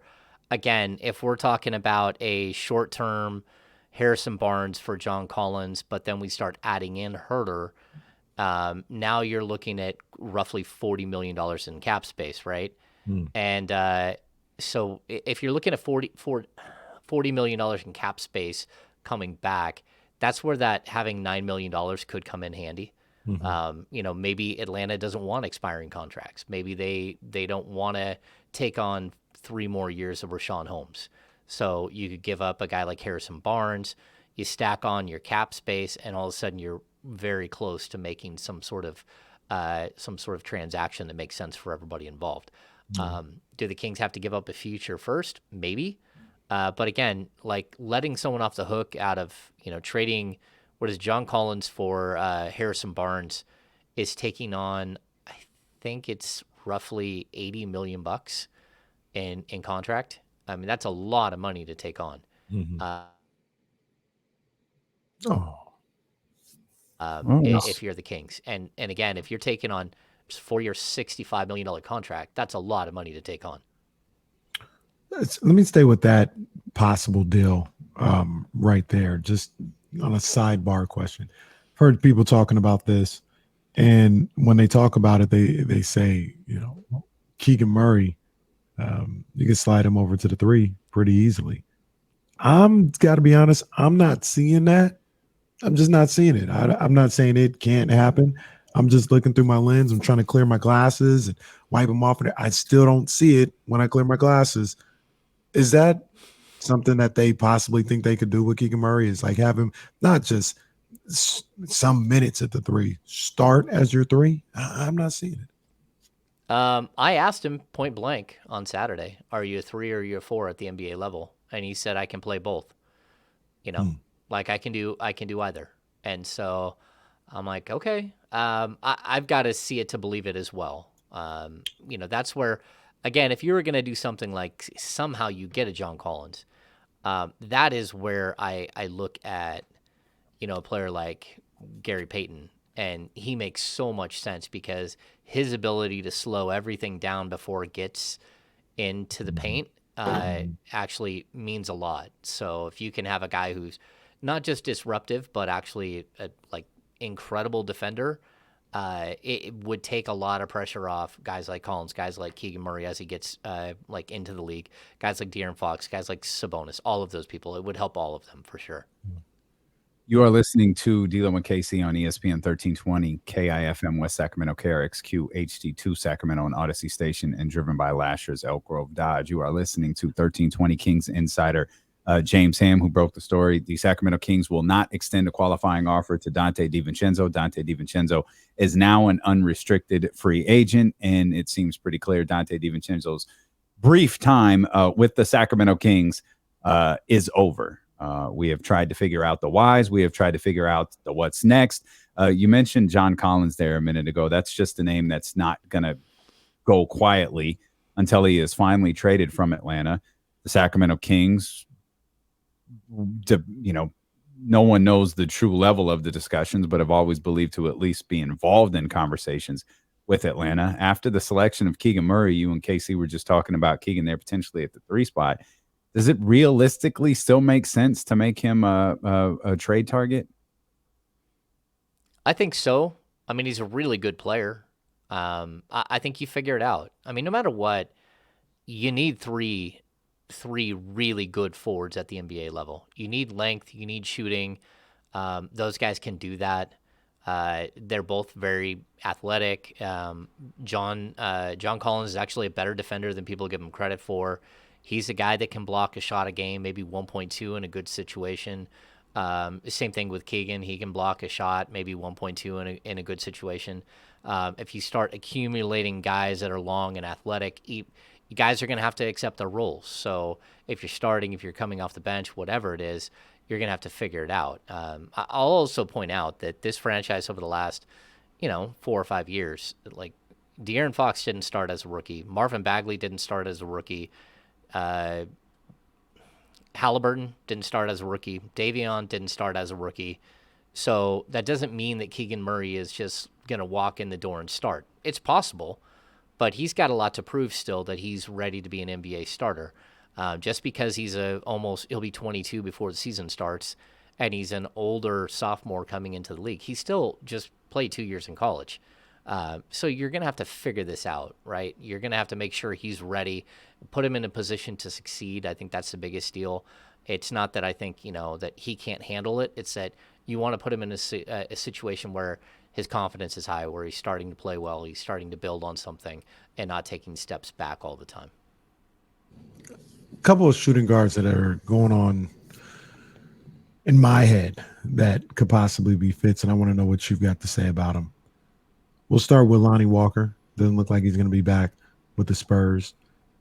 again, if we're talking about a short-term Harrison Barnes for John Collins, but then we start adding in Huerter, now you're looking at roughly $40 million in cap space, right? And so if you're looking at $40 million in cap space coming back, that's where that having $9 million could come in handy. Mm-hmm. Maybe Atlanta doesn't want expiring contracts. Maybe they don't want to take on 3 more years of Rashawn Holmes. So you could give up a guy like Harrison Barnes, you stack on your cap space, and all of a sudden you're very close to making some sort of transaction that makes sense for everybody involved. Mm-hmm. Do the Kings have to give up a future first? Maybe. But again, like letting someone off the hook out of, trading what is John Collins for Harrison Barnes is taking on, I think it's roughly $80 million in contract. I mean, that's a lot of money to take on. Mm-hmm. If you're the Kings. And again, if you're taking on a 4-year, $65 million contract, that's a lot of money to take on. Let me stay with that possible deal right there, just on a sidebar question. I've heard people talking about this, and when they talk about it, they say, Keegan Murray, you can slide him over to the 3 pretty easily. I'm got to be honest, I'm not seeing that. I'm just not seeing it. I'm not saying it can't happen. I'm just looking through my lens. I'm trying to clear my glasses and wipe them off. And I still don't see it when I clear my glasses. Is that something that they possibly think they could do with Keegan Murray? Is like have him not just some minutes at the three, start as your three? I'm not seeing it. I asked him point blank on Saturday, are you a 3 or are you a 4 at the NBA level? And he said, I can play both. You know, like I can do either. And so I'm like, okay, I've got to see it to believe it as well. You know, that's where, again, if you were going to do something like somehow you get a John Collins, that is where I look at, you know, a player like Gary Payton, and he makes so much sense because his ability to slow everything down before it gets into the paint actually means a lot. So if you can have a guy who's not just disruptive, but actually a like incredible defender, it would take a lot of pressure off guys like Collins, guys like Keegan Murray as he gets like into the league, guys like De'Aaron Fox, guys like Sabonis, all of those people. It would help all of them for sure. You are listening to D'Lo and Casey on ESPN 1320, KIFM West Sacramento, KRXQ, HD2 Sacramento, and Odyssey Station, and driven by Lasher's Elk Grove Dodge. You are listening to 1320 Kings insider James Ham, who broke the story. The Sacramento Kings will not extend a qualifying offer to Donte DiVincenzo. Donte DiVincenzo is now an unrestricted free agent, and it seems pretty clear Donte DiVincenzo's brief time with the Sacramento Kings is over. We have tried to figure out the whys. We have tried to figure out the what's next. You mentioned John Collins there a minute ago. That's just a name that's not going to go quietly until he is finally traded from Atlanta. The Sacramento Kings, no one knows the true level of the discussions, but have always believed to at least be involved in conversations with Atlanta. After the selection of Keegan Murray, you and Casey were just talking about Keegan there potentially at the 3 spot. Does it realistically still make sense to make him a trade target? I think so. I mean, he's a really good player. I think you figure it out. I mean, no matter what, you need three really good forwards at the NBA level. You need length. You need shooting. Those guys can do that. They're both very athletic. John Collins is actually a better defender than people give him credit for. He's a guy that can block a shot a game, maybe 1.2 in a good situation. Same thing with Keegan. He can block a shot, maybe 1.2 in a good situation. If you start accumulating guys that are long and athletic, you guys are going to have to accept their roles. So if you're starting, if you're coming off the bench, whatever it is, you're going to have to figure it out. I'll also point out that this franchise over the last, 4 or 5 years, like De'Aaron Fox didn't start as a rookie. Marvin Bagley didn't start as a rookie. Halliburton didn't start as a rookie. Davion didn't start as a rookie. So that doesn't mean that Keegan Murray is just going to walk in the door and start. It's possible, but he's got a lot to prove still that he's ready to be an NBA starter. Just because he'll be 22 before the season starts, and he's an older sophomore coming into the league. He still just played 2 years in college. So you're going to have to figure this out, right? You're going to have to make sure he's ready, put him in a position to succeed. I think that's the biggest deal. It's not that I think, that he can't handle it. It's that you want to put him in a situation where his confidence is high, where he's starting to play well, he's starting to build on something and not taking steps back all the time. A couple of shooting guards that are going on in my head that could possibly be fits, and I want to know what you've got to say about them. We'll start with Lonnie Walker. Doesn't look like he's going to be back with the Spurs.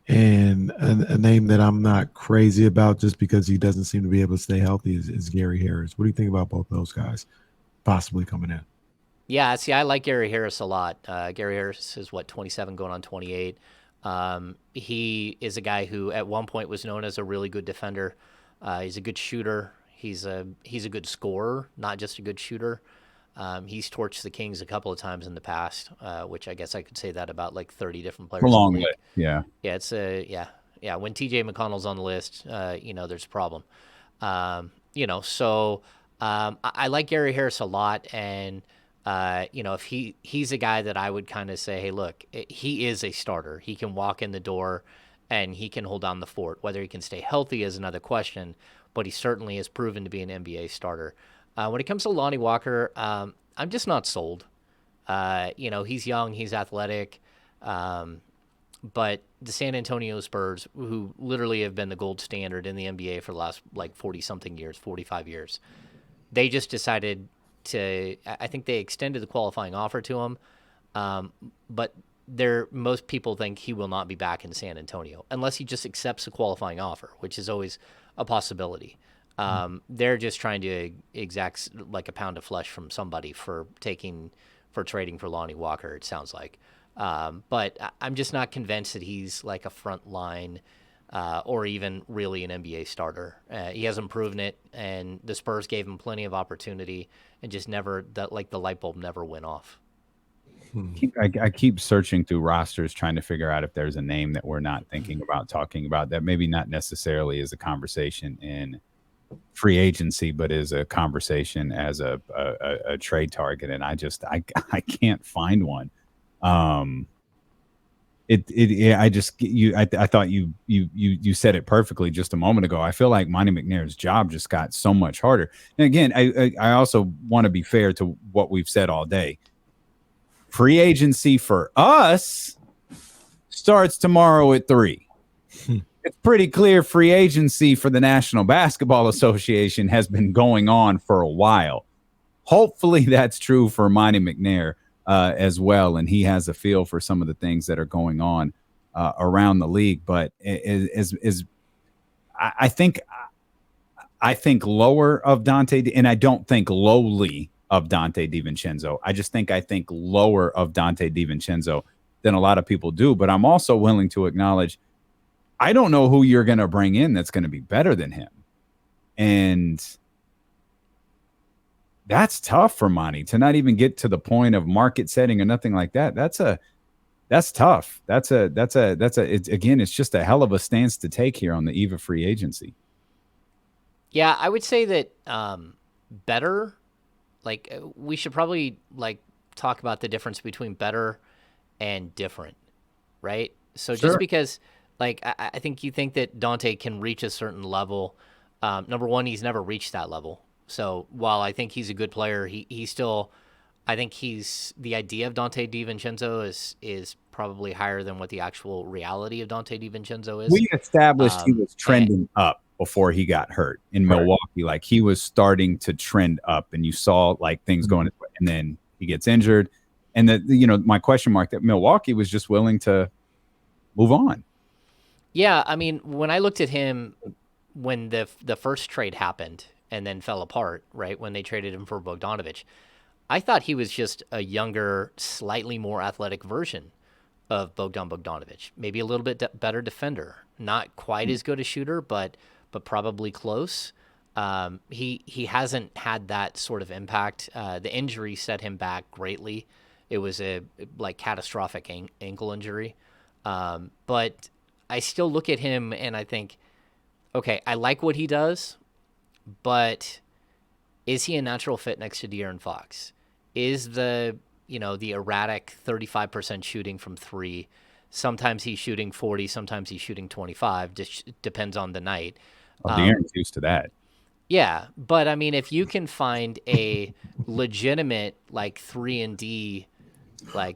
And a name that I'm not crazy about just because he doesn't seem to be able to stay healthy is Gary Harris. What do you think about both those guys possibly coming in? Yeah, see, I like Gary Harris a lot. Gary Harris is, 27 going on 28. He is a guy who at one point was known as a really good defender. He's a good shooter. He's a good scorer, not just a good shooter. He's torched the Kings a couple of times in the past, which I guess I could say that about like 30 different players. A long list, yeah. Yeah, it's when TJ McConnell's on the list, there's a problem. So I like Gary Harris a lot, and if he's a guy that I would kind of say, hey, look, he is a starter. He can walk in the door and he can hold down the fort. Whether he can stay healthy is another question, but he certainly has proven to be an NBA starter. When it comes to Lonnie Walker, I'm just not sold. He's young, he's athletic, but the San Antonio Spurs, who literally have been the gold standard in the NBA for the last 40-something years, 45 years, they just decided I think they extended the qualifying offer to him, but most people think he will not be back in San Antonio unless he just accepts the qualifying offer, which is always a possibility. They're just trying to exact a pound of flesh from somebody for trading for Lonnie Walker, it sounds like. But I'm just not convinced that he's a front line or even really an NBA starter. He hasn't proven it, and the Spurs gave him plenty of opportunity and just the light bulb never went off. I keep searching through rosters trying to figure out if there's a name that we're not thinking about talking about that maybe not necessarily is a conversation in free agency, but is a conversation as a trade target. And I can't find one. I thought you said it perfectly just a moment ago. I feel like Monty McNair's job just got so much harder. And again, I also want to be fair to what we've said all day. Free agency for us starts tomorrow at 3. It's pretty clear free agency for the National Basketball Association has been going on for a while. Hopefully that's true for Monty McNair as well, and he has a feel for some of the things that are going on around the league. But I think lower of Donte, and I don't think lowly of Donte DiVincenzo. I think lower of Donte DiVincenzo than a lot of people do. But I'm also willing to acknowledge I don't know who you're going to bring in that's going to be better than him. And that's tough for Monty to not even get to the point of market setting or nothing like that. That's tough. It's just a hell of a stance to take here on the eve of free agency. Yeah, I would say that better. We should probably talk about the difference between better and different, right? So Sure. Just because I think you think that Donte can reach a certain level. Number one, he's never reached that level. So while I think he's a good player, he still, I think the idea of Donte DiVincenzo is probably higher than what the actual reality of Donte DiVincenzo is. We established he was trending up before he got hurt in Milwaukee. He was starting to trend up, and you saw things going, and then he gets injured. And my question mark that Milwaukee was just willing to move on. Yeah, I mean, when I looked at him when the first trade happened and then fell apart, right, when they traded him for Bogdanovic, I thought he was just a younger, slightly more athletic version of Bogdanovic. Maybe a little bit better defender. Not quite as good a shooter, but probably close. He hasn't had that sort of impact. The injury set him back greatly. It was a catastrophic ankle injury. But I still look at him and I think, okay, I like what he does, but is he a natural fit next to De'Aaron Fox? Is the erratic 35% shooting from 3? Sometimes he's shooting 40, sometimes he's shooting 25. Just depends on the night. De'Aaron's used to that. Yeah, but I mean, if you can find a legitimate 3-and-D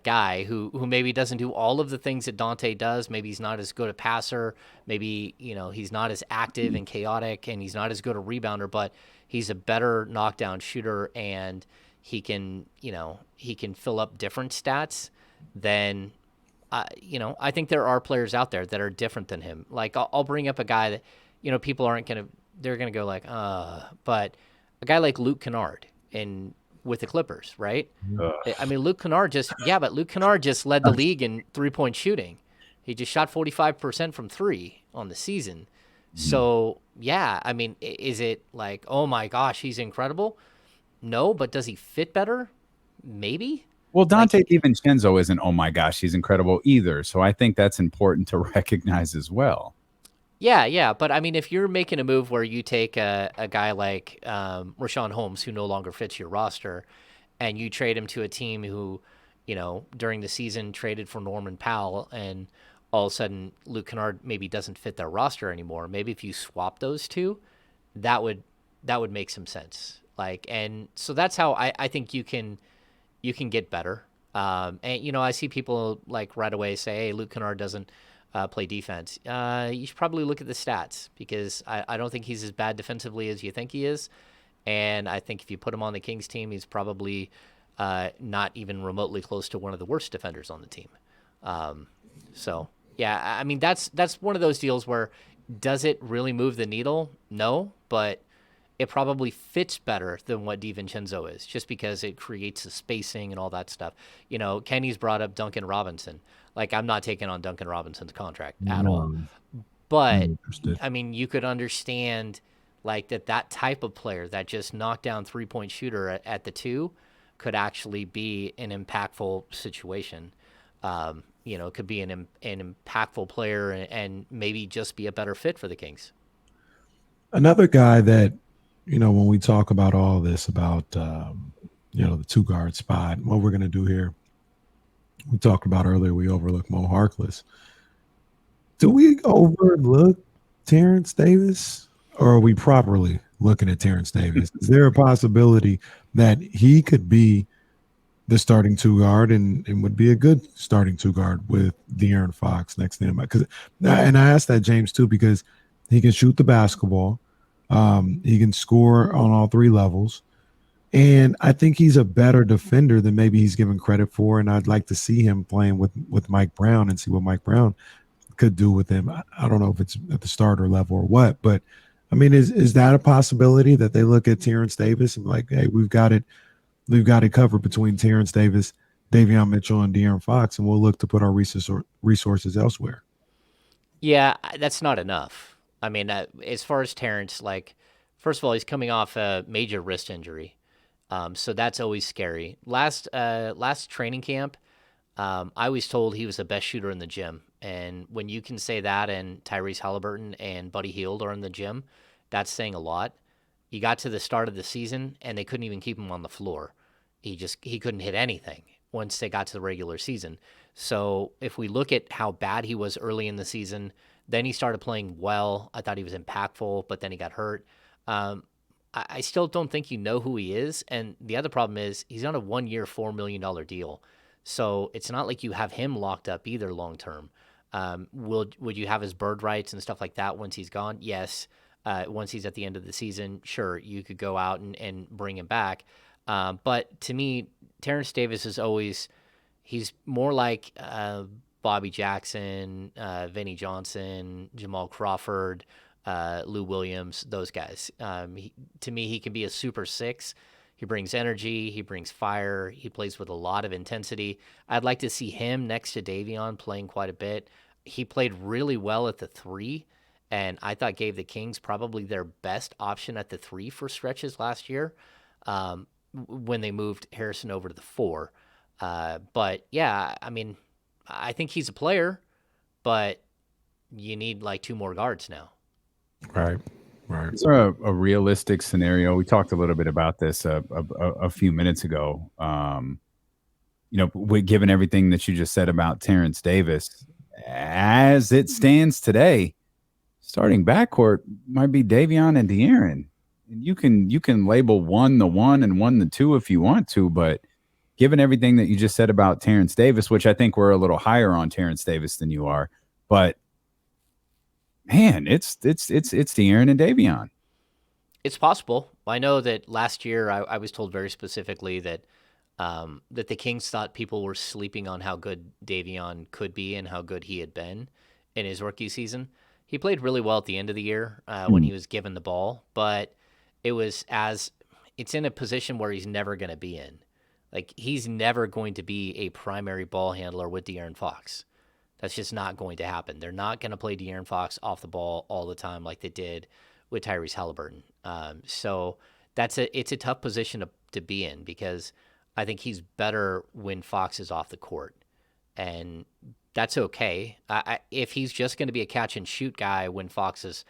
guy who maybe doesn't do all of the things that Donte does, maybe he's not as good a passer, maybe he's not as active and chaotic, and he's not as good a rebounder, but he's a better knockdown shooter, and he can fill up different stats, then I think there are players out there that are different than him. I'll bring up a guy that people aren't gonna but a guy like Luke Kennard with the Clippers, right? I mean, Luke Kennard just led the league in 3-point shooting. He just shot 45% from 3 on the season. So yeah, I mean, is it oh my gosh, he's incredible? No, but does he fit better? Maybe. Well, Donte DiVincenzo isn't, oh my gosh, he's incredible either. So I think that's important to recognize as well. Yeah. But I mean, if you're making a move where you take a guy like Rashawn Holmes, who no longer fits your roster, and you trade him to a team who, during the season traded for Norman Powell and all of a sudden Luke Kennard maybe doesn't fit their roster anymore. Maybe if you swap those two, that would make some sense. Like, and so that's how I think you can get better. And I see people like right away say, "Hey, Luke Kennard doesn't play defense." You should probably look at the stats, because I don't think he's as bad defensively as you think he is. And I think if you put him on the Kings team, he's probably not even remotely close to one of the worst defenders on the team. So yeah, I mean, that's one of those deals where, does it really move the needle? No, but it probably fits better than what DiVincenzo is, just because it creates the spacing and all that stuff. Kenny's brought up Duncan Robinson. Like, I'm not taking on Duncan Robinson's contract at all. But, I mean, you could understand, like, that type of player, that just knockdown three-point shooter at the 2, could actually be an impactful situation. It could be an impactful player and maybe just be a better fit for the Kings. Another guy that, when we talk about all this, about, the 2-guard spot, what we're going to do here, we talked about earlier, we overlook Mo Harkless. Do we overlook Terence Davis, or are we properly looking at Terence Davis? Is there a possibility that he could be the starting 2-guard and would be a good starting 2-guard with De'Aaron Fox next to him? And I asked that, James, too, because he can shoot the basketball. He can score on all 3 levels. And I think he's a better defender than maybe he's given credit for. And I'd like to see him playing with Mike Brown and see what Mike Brown could do with him. I don't know if it's at the starter level or what, but I mean, is that a possibility that they look at Terence Davis and be like, hey, we've got it covered between Terence Davis, Davion Mitchell, and De'Aaron Fox, and we'll look to put our resources elsewhere? Yeah, that's not enough. I mean, as far as Terrence, like, first of all, he's coming off a major wrist injury, so that's always scary. Last training camp, I was told he was the best shooter in the gym, and when you can say that, and Tyrese Halliburton and Buddy Hield are in the gym, that's saying a lot. You got to the start of the season, and they couldn't even keep him on the floor. He couldn't hit anything once they got to the regular season. So if we look at how bad he was early in the season, then he started playing well. I thought he was impactful, but then he got hurt. I still don't think you know who he is. And the other problem is he's on a 1-year, $4 million deal. So it's not like you have him locked up either long term. Would you have his bird rights and stuff like that once he's gone? Yes. Once he's at the end of the season, sure, you could go out and bring him back. But to me, Terence Davis he's more like Bobby Jackson, Vinnie Johnson, Jamal Crawford, Lou Williams, those guys. To me, he can be a super 6. He brings energy. He brings fire. He plays with a lot of intensity. I'd like to see him next to Davion playing quite a bit. He played really well at the 3, and I thought gave the Kings probably their best option at the 3 for stretches last year when they moved Harrison over to the 4. But, yeah, I mean, I think he's a player, but you need like 2 more guards now. Right. Is there a realistic scenario? We talked a little bit about this a few minutes ago. Given everything that you just said about Terence Davis, as it stands today, starting backcourt might be Davion and De'Aaron. You can label one the 1 and one the 2 if you want to, but given everything that you just said about Terence Davis, which I think we're a little higher on Terence Davis than you are, but man, it's De'Aaron and Davion. It's possible. I know that last year I was told very specifically that that the Kings thought people were sleeping on how good Davion could be and how good he had been in his rookie season. He played really well at the end of the year when he was given the ball, but it's in a position where he's never going to be in. Like, he's never going to be a primary ball handler with De'Aaron Fox. That's just not going to happen. They're not going to play De'Aaron Fox off the ball all the time like they did with Tyrese Halliburton. So it's a tough position to be in, because I think he's better when Fox is off the court. And that's okay. If he's just going to be a catch and shoot guy when Fox is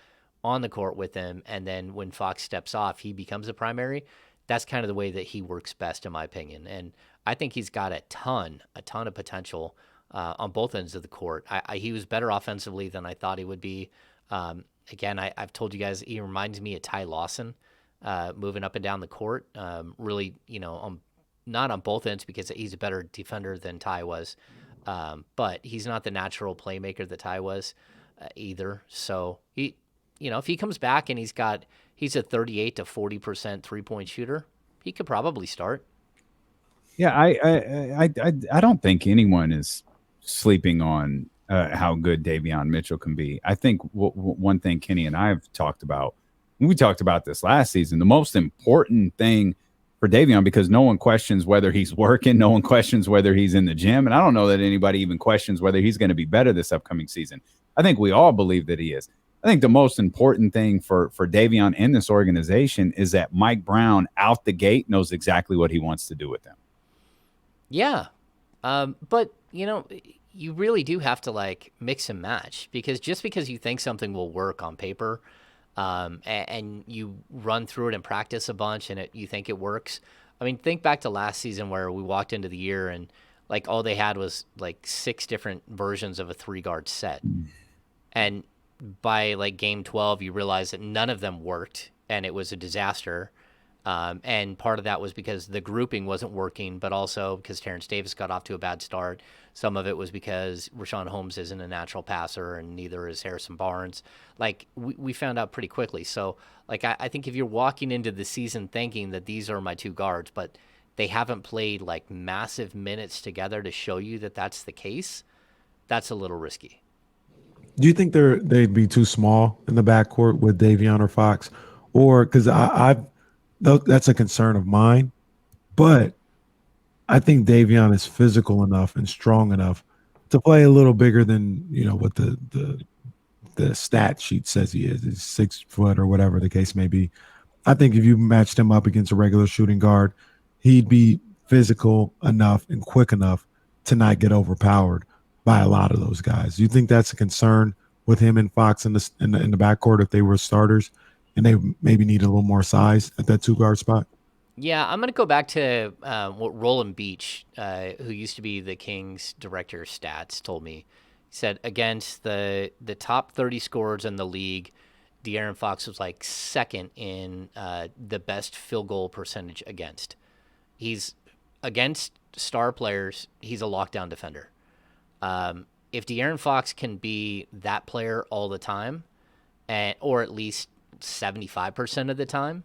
on the court with him, and then when Fox steps off, he becomes a primary, that's kind of the way that he works best, in my opinion. And I think he's got a ton of potential on both ends of the court. He was better offensively than I thought he would be. Again, I've told you guys, he reminds me of Ty Lawson, moving up and down the court. Really, not on both ends because he's a better defender than Ty was. But he's not the natural playmaker that Ty was either. So if he comes back and he's a 38 to 40% 3-point shooter, he could probably start. Yeah, I don't think anyone is sleeping on how good Davion Mitchell can be. I think one thing Kenny and I have talked about, we talked about this last season, the most important thing for Davion, because no one questions whether he's working, no one questions whether he's in the gym, and I don't know that anybody even questions whether he's going to be better this upcoming season. I think we all believe that he is. I think the most important thing for Davion in this organization is that Mike Brown out the gate knows exactly what he wants to do with him. Yeah. But, you really do have to mix and match, because just because you think something will work on paper and you run through it and practice a bunch and you think it works. I mean, think back to last season where we walked into the year and all they had was 6 different versions of a 3-guard set. And by game 12, you realize that none of them worked and it was a disaster. And part of that was because the grouping wasn't working, but also because Terence Davis got off to a bad start. Some of it was because Rashawn Holmes isn't a natural passer, and neither is Harrison Barnes. We found out pretty quickly. So, I think if you're walking into the season thinking that these are my 2 guards, but they haven't played massive minutes together to show you that that's the case, that's a little risky. Do you think they'd be too small in the backcourt with Davion or Fox? Or because that's a concern of mine, but I think Davion is physical enough and strong enough to play a little bigger than what the stat sheet says he is. He's 6 foot or whatever the case may be. I think if you matched him up against a regular shooting guard, he'd be physical enough and quick enough to not get overpowered by a lot of those guys. Do you think that's a concern with him and Fox in the backcourt if they were starters? And they maybe need a little more size at that 2-guard spot? Yeah, I'm going to go back to what Roland Beach, who used to be the Kings director of stats, told me. He said against the top 30 scorers in the league, De'Aaron Fox was second in the best field goal percentage against. He's against star players, he's a lockdown defender. If De'Aaron Fox can be that player all the time, or at least 75% of the time,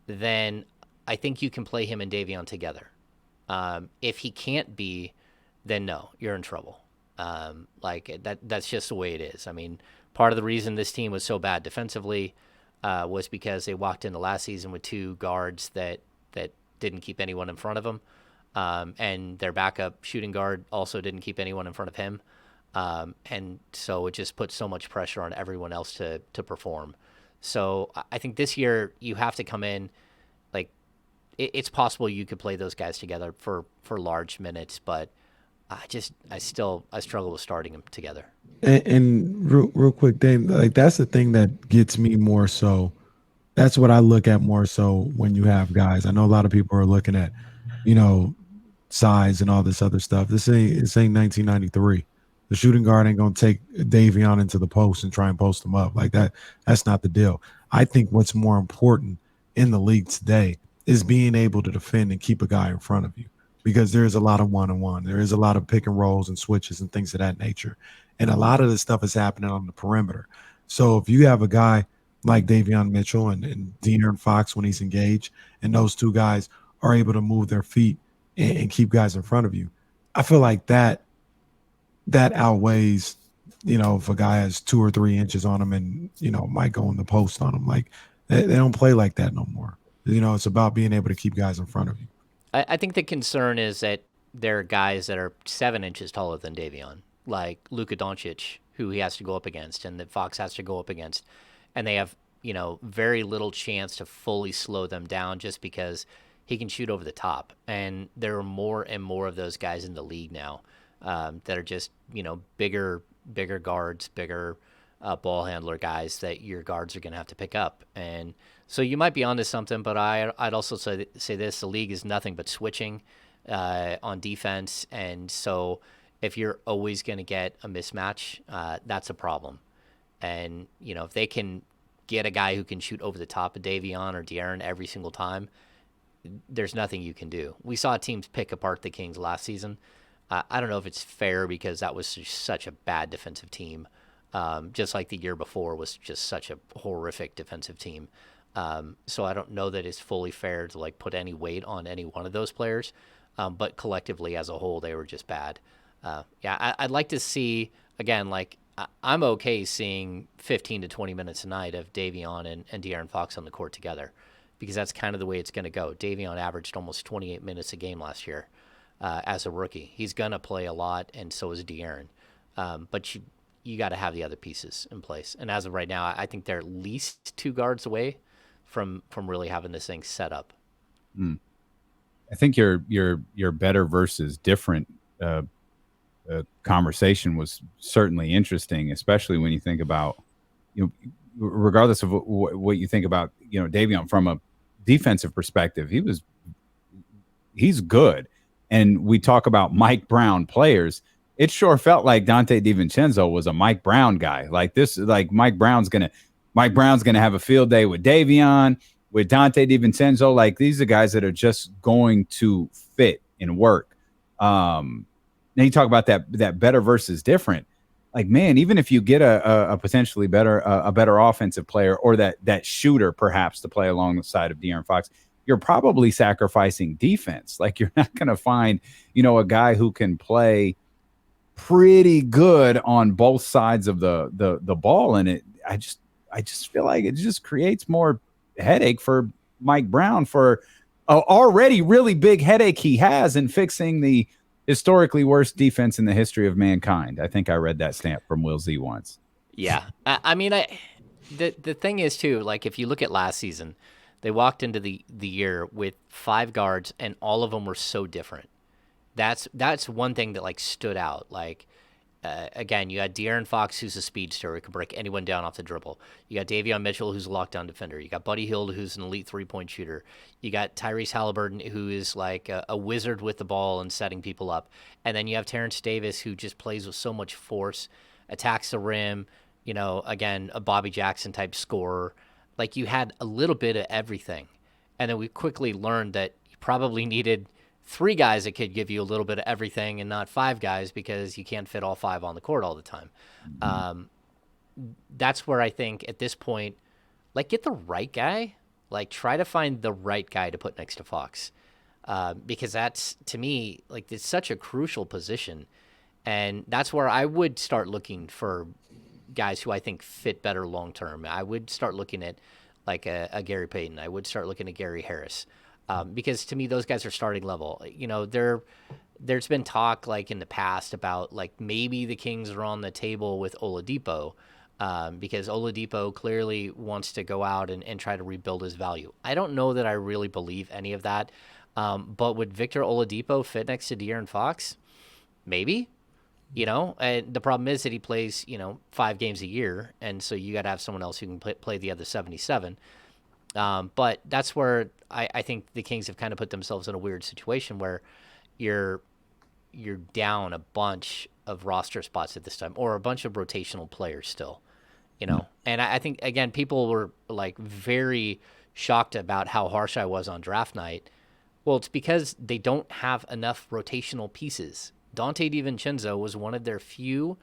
then I think you can play him and Davion together. If he can't be, then no, you're in trouble. That's just the way it is. I mean, part of the reason this team was so bad defensively was because they walked into last season with 2 guards that didn't keep anyone in front of them. And their backup shooting guard also didn't keep anyone in front of him. And so it just put so much pressure on everyone else to perform. So I think this year you have to come in, it's possible you could play those guys together for large minutes, but I struggle with starting them together. And real quick, Dave, that's the thing that gets me more so. That's what I look at more so when you have guys. I know a lot of people are looking at, size and all this other stuff. This ain't 1993. The shooting guard ain't going to take Davion into the post and try and post him up like that. That's not the deal. I think what's more important in the league today is being able to defend and keep a guy in front of you, because there's a lot of one-on-one. There is a lot of pick and rolls and switches and things of that nature. And a lot of this stuff is happening on the perimeter. So if you have a guy like Davion Mitchell and De'Aaron Fox when he's engaged, and those 2 guys are able to move their feet and keep guys in front of you, I feel like that outweighs, if a guy has 2 or 3 inches on him and, might go in the post on him. They don't play like that no more. It's about being able to keep guys in front of you. I think the concern is that there are guys that are 7 inches taller than Davion, like Luka Doncic, who he has to go up against and that Fox has to go up against. And they have, very little chance to fully slow them down just because he can shoot over the top. And there are more and more of those guys in the league now that are just, bigger guards, bigger ball handler guys that your guards are going to have to pick up. And so you might be onto something, but I'd also say this: the league is nothing but switching on defense, and so if you're always going to get a mismatch, that's a problem. And, if they can get a guy who can shoot over the top of Davion or De'Aaron every single time, there's nothing you can do. We saw teams pick apart the Kings last season. I don't know if it's fair because that was just such a bad defensive team. Just like the year before was just such a horrific defensive team. So I don't know that it's fully fair to put any weight on any one of those players. But collectively as a whole, they were just bad. I'd like to see, again, I'm okay seeing 15 to 20 minutes a night of Davion and De'Aaron Fox on the court together, because that's kind of the way it's going to go. Davion averaged almost 28 minutes a game last year as a rookie. He's going to play a lot, and so is De'Aaron. But you got to have the other pieces in place. And as of right now, I think they're at least 2 guards away from really having this thing set up. I think your better versus different conversation was certainly interesting, especially when you think about, regardless of what you think about, Davion from a defensive perspective, he's good. And we talk about Mike Brown players. It sure felt like Donte DiVincenzo was a Mike Brown guy. Mike Brown's gonna have a field day with Davion, with Donte DiVincenzo. These are guys that are just going to fit and work. Now you talk about that better versus different. Man, even if you get a potentially better offensive player or that shooter perhaps to play alongside of De'Aaron Fox, you're probably sacrificing defense. You're not going to find, a guy who can play pretty good on both sides of the ball. And I just feel like it just creates more headache for Mike Brown for a already really big headache he has in fixing the historically worst defense in the history of mankind. I think I read that stamp from Will Z once. Yeah. The thing is too, if you look at last season, they walked into the year with 5 guards and all of them were so different. That's one thing that stood out. Again, you had De'Aaron Fox, who's a speedster who can break anyone down off the dribble. You got Davion Mitchell, who's a lockdown defender. You got Buddy Hield, who's an elite 3-point shooter. You got Tyrese Halliburton, who is a wizard with the ball and setting people up. And then you have Terence Davis, who just plays with so much force, attacks the rim, again, a Bobby Jackson type scorer. You had a little bit of everything. And then we quickly learned that you probably needed 3 guys that could give you a little bit of everything and not 5 guys, because you can't fit all 5 on the court all the time. That's where I think at this point, get the right guy, try to find the right guy to put next to Fox. Because that's, to me, it's such a crucial position. And that's where I would start looking for guys who I think fit better long-term. I would start looking at a Gary Payton. I would start looking at Gary Harris. Because to me, those guys are starting level. There's been talk in the past about maybe the Kings are on the table with Oladipo, because Oladipo clearly wants to go out and try to rebuild his value. I don't know that I really believe any of that. But would Victor Oladipo fit next to De'Aaron Fox? Maybe. And the problem is that he plays 5 games a year, and so you got to have someone else who can play the other 77. But that's where I think the Kings have kind of put themselves in a weird situation where you're down a bunch of roster spots at this time, or a bunch of rotational players still, And I think, again, people were very shocked about how harsh I was on draft night. Well, it's because they don't have enough rotational pieces. Donte DiVincenzo was one of their few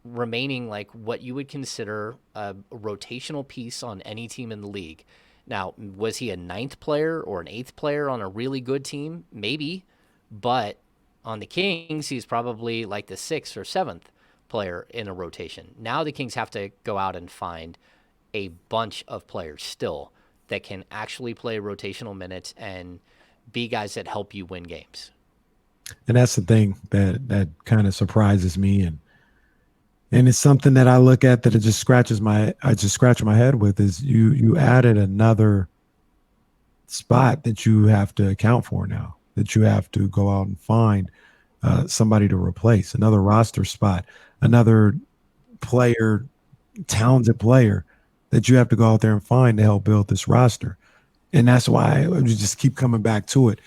remaining, what you would consider a rotational piece on any team in the league. Now, was he a 9th player or an 8th player on a really good team? Maybe. But on the Kings, he's probably the 6th or 7th player in a rotation. Now the Kings have to go out and find a bunch of players still that can actually play rotational minutes and be guys that help you win games. And that's the thing that kind of surprises me. And it's something that I look at that I just scratch my head with, is you added another spot that you have to account for now, that you have to go out and find somebody to replace, another roster spot, another player, talented player that you have to go out there and find to help build this roster. And that's why I just keep coming back to it.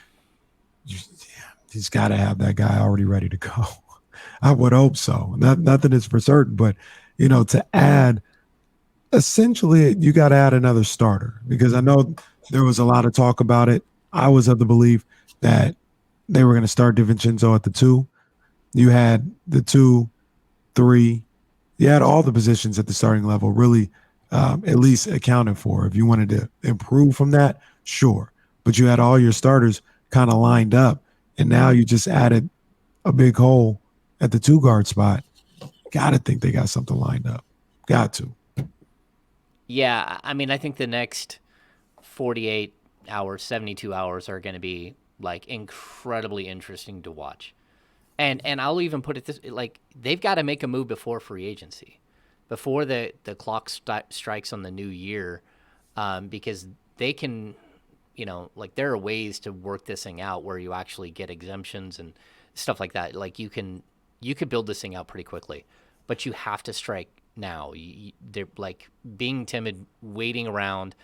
He's got to have that guy already ready to go. I would hope so. Not that it's for certain, but to add, essentially, you got to add another starter, because I know there was a lot of talk about it. I was of the belief that they were going to start DiVincenzo at the 2. You had the 2, 3. You had all the positions at the starting level really at least accounted for. If you wanted to improve from that, sure. But you had all your starters kind of lined up, and now you just added a big hole at the 2 guard spot. Got to think they got something lined up. Got to. Yeah, I mean, I think the next 48 hours, 72 hours are going to be like incredibly interesting to watch. And I'll even put it this, like, they've got to make a move before free agency, before the clock strikes on the new year, because they can, like, there are ways to work this thing out where you actually get exemptions and stuff like that. Like, you could build this thing out pretty quickly, but you have to strike now. They're like being timid, waiting around,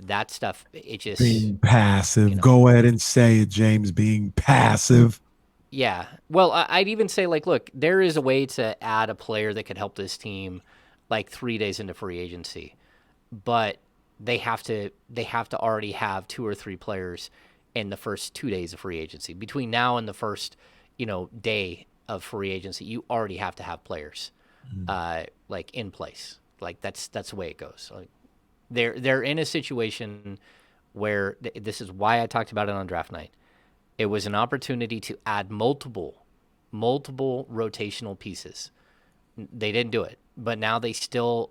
that stuff. It just being passive. Go ahead and say it, James. Being passive. Yeah. Well, I'd even say, like, look, there is a way to add a player that could help this team like 3 days into free agency, but they have to already have 2 or 3 players in the first 2 days of free agency. Between now and the first, day of free agency, you already have to have players like in place. Like, that's the way it goes. Like, they're in a situation where this is why I talked about it on draft night. It was an opportunity to add multiple rotational pieces. They didn't do it, but now they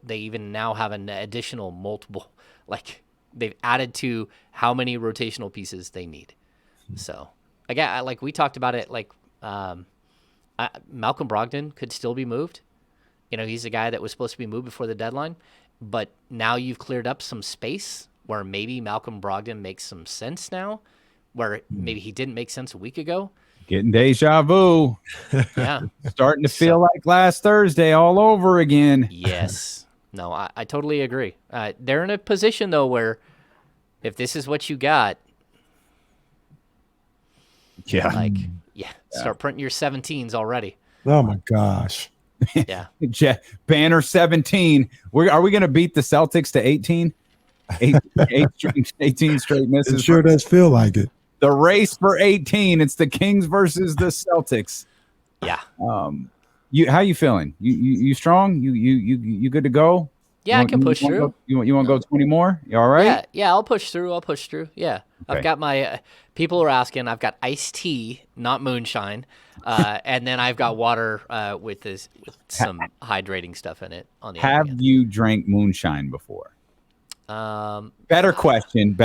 even now have an additional multiple, like, they've added to how many rotational pieces they need. So again, like we talked about it, like Malcolm Brogdon could still be moved. He's a guy that was supposed to be moved before the deadline, but now you've cleared up some space where maybe Malcolm Brogdon makes some sense now, where maybe he didn't make sense a week ago. Getting deja vu. Yeah. Starting to feel like last Thursday all over again. Yes. No, I totally agree. They're in a position, though, where if this is what you got, start printing your 17s already. Oh, my gosh. Yeah. Banner 17. Are we going to beat the Celtics to 18? 18 straight misses. It sure does feel like it. The race for 18. It's the Kings versus the Celtics. Yeah. How you feeling? You strong? You good to go? Yeah, I can push through. You want to go 20 more? You all right? Yeah, I'll push through. Yeah. Okay. I've got my people are asking. I've got iced tea, not moonshine, and then I've got water with some hydrating stuff in it. Have you drank moonshine before? Better question.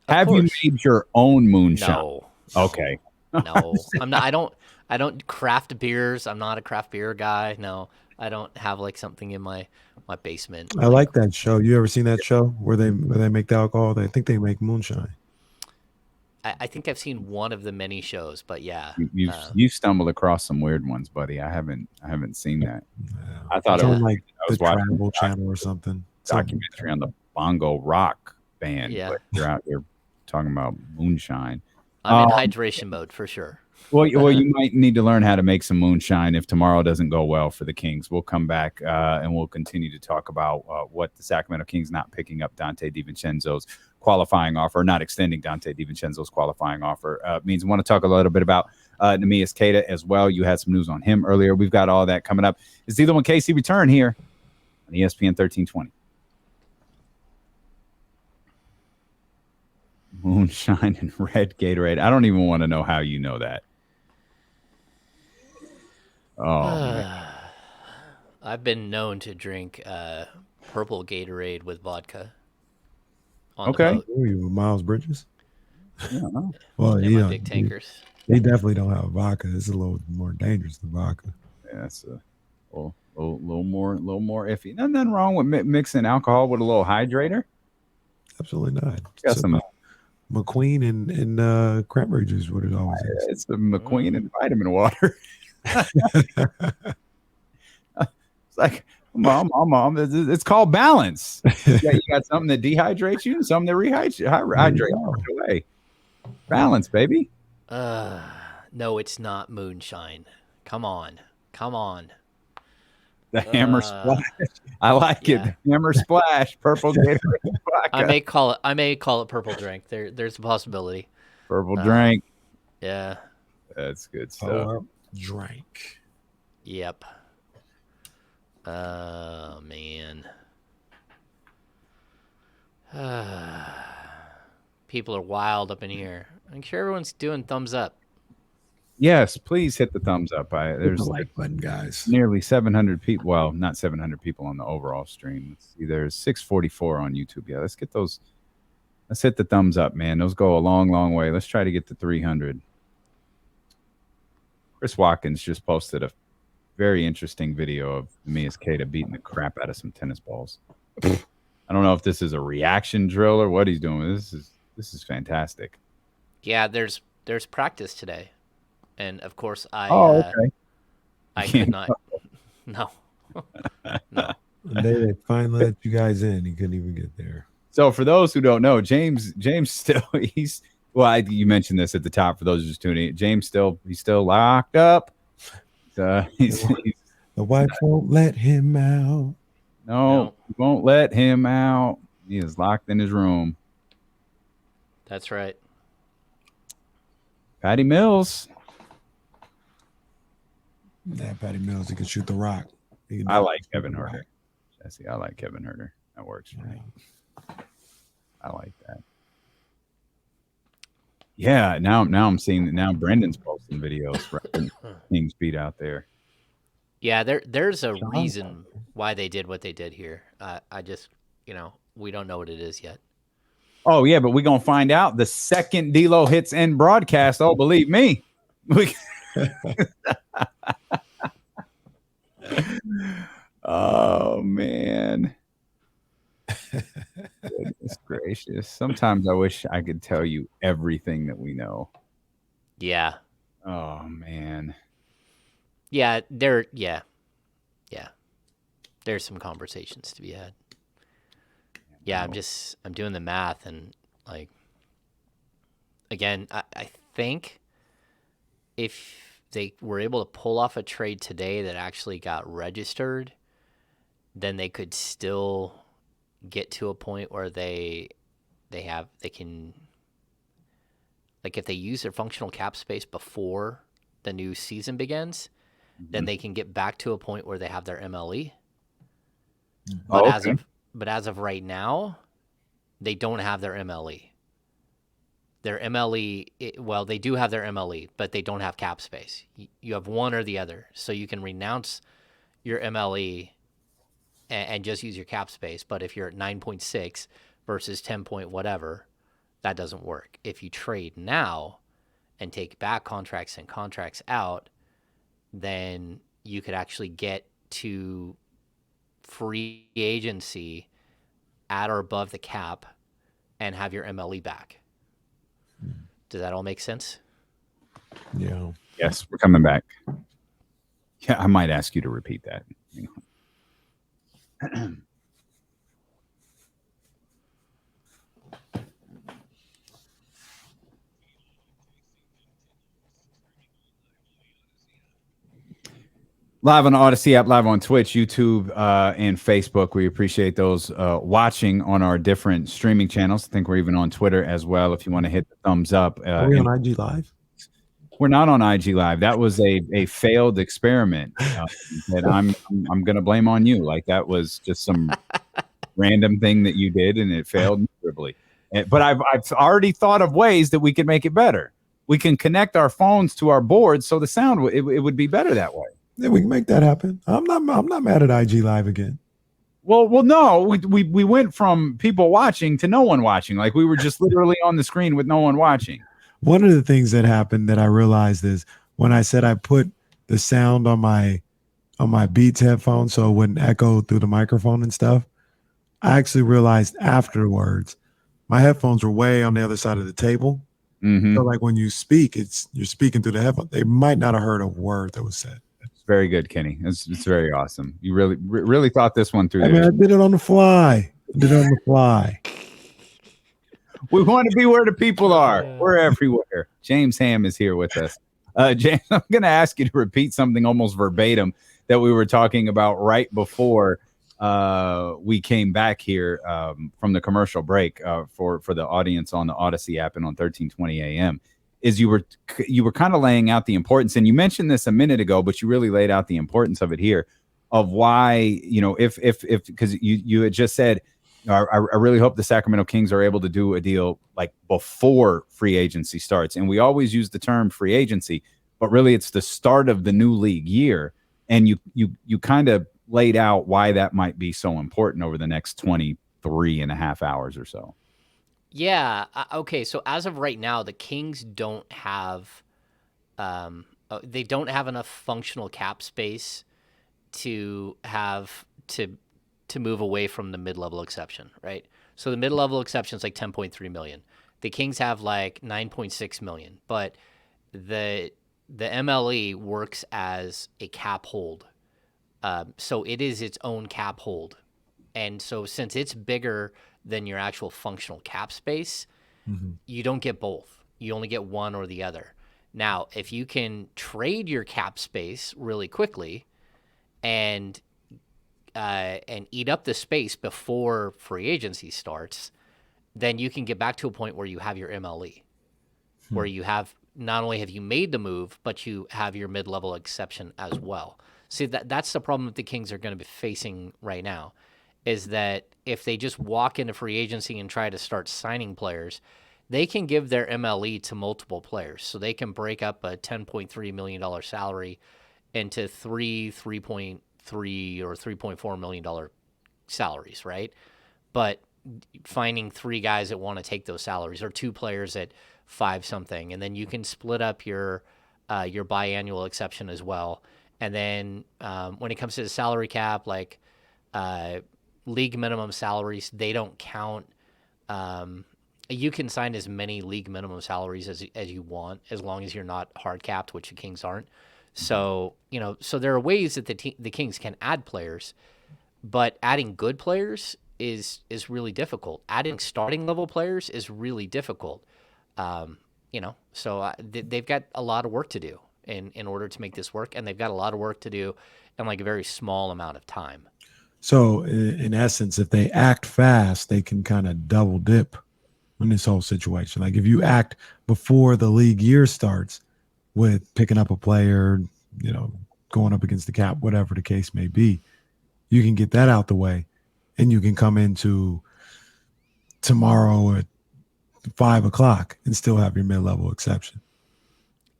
Have you made your own moonshine? No. Okay. No, I'm not. I don't craft beers. I'm not a craft beer guy. No, I don't have like something in my basement. I like that show. You ever seen that show where they make the alcohol? I think they make moonshine. I think I've seen one of the many shows, but yeah. You stumbled across some weird ones, buddy. I haven't seen that. Yeah. I thought it was like the Travel Channel or something. Documentary on the Bongo Rock band. Yeah. But you're out here talking about moonshine. I'm in hydration mode for sure. Well, you might need to learn how to make some moonshine if tomorrow doesn't go well for the Kings. We'll come back and we'll continue to talk about what the Sacramento Kings not picking up Donte DiVincenzo's qualifying offer, not extending Donte DiVincenzo's qualifying offer means. We want to talk a little bit about Neemias Queta as well. You had some news on him earlier. We've got all that coming up. It's Either One KC return here on ESPN 1320. Moonshine and red Gatorade. I don't even want to know how you know that. Oh, I've been known to drink purple Gatorade with vodka. Okay. Who are you, Miles Bridges? Yeah. Well, big tankers. They definitely don't have vodka. It's a little more dangerous than vodka. Yeah, it's a little more iffy. Nothing wrong with mixing alcohol with a little hydrator. Absolutely not. Got some McQueen and cranberry juice. What it always is. It's the McQueen and vitamin water. It's like, mom, it's called balance. You got something that dehydrates you and something that rehydrates you away. Balance, baby. No, it's not moonshine. Come on. The hammer splash. I like it. The hammer splash. Purple Gatorade vodka. I may call it purple drink. There's a possibility. Purple drink. Yeah. That's good stuff. Drink. Yep. Oh man. People are wild up in here. I'm sure everyone's doing thumbs up. Yes, please hit the thumbs up. There's the like button, guys. Nearly 700 people. Well, not 700 people on the overall stream. Let's see, there's 644 on YouTube. Yeah, let's get those. Let's hit the thumbs up, man. Those go a long, long way. Let's try to get to 300. Chris Watkins just posted a very interesting video of me as Kata beating the crap out of some tennis balls. I don't know if this is a reaction drill or what he's doing. This is fantastic. Yeah, there's practice today. And of course, I could not. No. No. They finally let you guys in. He couldn't even get there. So for those who don't know, James still you mentioned this at the top for those just tuning in. James he's still locked up. The wife won't let him out. No, he won't let him out. He is locked in his room. That's right. Patty Mills. Yeah, Patty Mills, he can shoot the rock. I like Kevin Huerter. Jesse, I like Kevin Huerter. That works for me. I like that. Yeah, now I'm seeing that now Brendan's posting videos for Kings beat out there. Yeah, there's a reason why they did what they did here. I just, we don't know what it is yet. Oh, yeah, but we're going to find out the second D-Lo hits end broadcast. Oh, believe me. Oh, man. Goodness gracious. Sometimes I wish I could tell you everything that we know. Yeah. Oh, man. Yeah, yeah. There's some conversations to be had. Yeah, I'm doing the math and again, I think if they were able to pull off a trade today that actually got registered, then they could still get to a point where they can, if they use their functional cap space before the new season begins, then they can get back to a point where they have their MLE. But as of right now, they don't have their MLE. Their MLE, they do have their MLE, but they don't have cap space. You have one or the other. So you can renounce your MLE and just use your cap space. But if you're at 9.6 versus 10 point whatever, that doesn't work. If you trade now and take back contracts and contracts out, then you could actually get to free agency at or above the cap and have your MLE back. Does that all make sense? Yeah. Yes, we're coming back. Yeah, I might ask you to repeat that. Live on the Odyssey app, live on Twitch, YouTube, and Facebook. We appreciate those watching on our different streaming channels. I think we're even on Twitter as well. If you want to hit the thumbs up. Are we on IG Live? We're not on IG Live. That was a failed experiment that I'm going to blame on you. That was just some random thing that you did, and it failed miserably. But I've already thought of ways that we could make it better. We can connect our phones to our boards, so the sound it would be better that way. Yeah, we can make that happen. I'm not mad at IG Live again. Well, no, we went from people watching to no one watching. We were just literally on the screen with no one watching. One of the things that happened that I realized is when I said I put the sound on my Beats headphones so it wouldn't echo through the microphone and stuff, I actually realized afterwards my headphones were way on the other side of the table. Mm-hmm. So when you speak, you're speaking through the headphones. They might not have heard a word that was said. Very good, Kenny. It's very awesome. You really thought this one through. I did it on the fly. We want to be where the people are. We're everywhere. James Ham is here with us. James, I'm going to ask you to repeat something almost verbatim that we were talking about right before we came back here from the commercial break for the audience on the Odyssey app and on 1320 AM. Is you were kind of laying out the importance, and you mentioned this a minute ago, but you really laid out the importance of it here, of why, you know, if because you had just said, you know, I really hope the Sacramento Kings are able to do a deal like before free agency starts. And we always use the term free agency, but really it's the start of the new league year. And you kind of laid out why that might be so important over the next 23 and a half hours or so. Yeah. Okay. So as of right now, the Kings don't have they don't have enough functional cap space to have to move away from the mid-level exception, right? So the mid-level exception is like 10.3 million. The Kings have like 9.6 million, but the MLE works as a cap hold. So it is its own cap hold. And so since it's bigger than your actual functional cap space, you don't get both. You only get one or the other. Now, if you can trade your cap space really quickly and eat up the space before free agency starts, then you can get back to a point where you have your MLE, where you have not only have you made the move, but you have your mid-level exception as well. See, that's the problem that the Kings are going to be facing right now, is that if they just walk into free agency and try to start signing players, they can give their MLE to multiple players. So they can break up a $10.3 million salary into $3.3 or $3.4 million salaries, right? But finding three guys that want to take those salaries, or two players at five something, and then you can split up your biannual exception as well. And then when it comes to the salary cap, like league minimum salaries, they don't count. You can sign as many league minimum salaries as you want, as long as you're not hard capped, which the Kings aren't. So, you know, so there are ways that the Kings can add players, but adding good players is really difficult. Adding starting level players is really difficult. You know, so they've got a lot of work to do in order to make this work, and they've got a lot of work to do in like a very small amount of time. So in essence, if they act fast, they can kind of double dip in this whole situation. Like if you act before the league year starts with picking up a player, you know, going up against the cap, whatever the case may be, you can get that out the way, and you can come into tomorrow at 5 o'clock and still have your mid-level exception.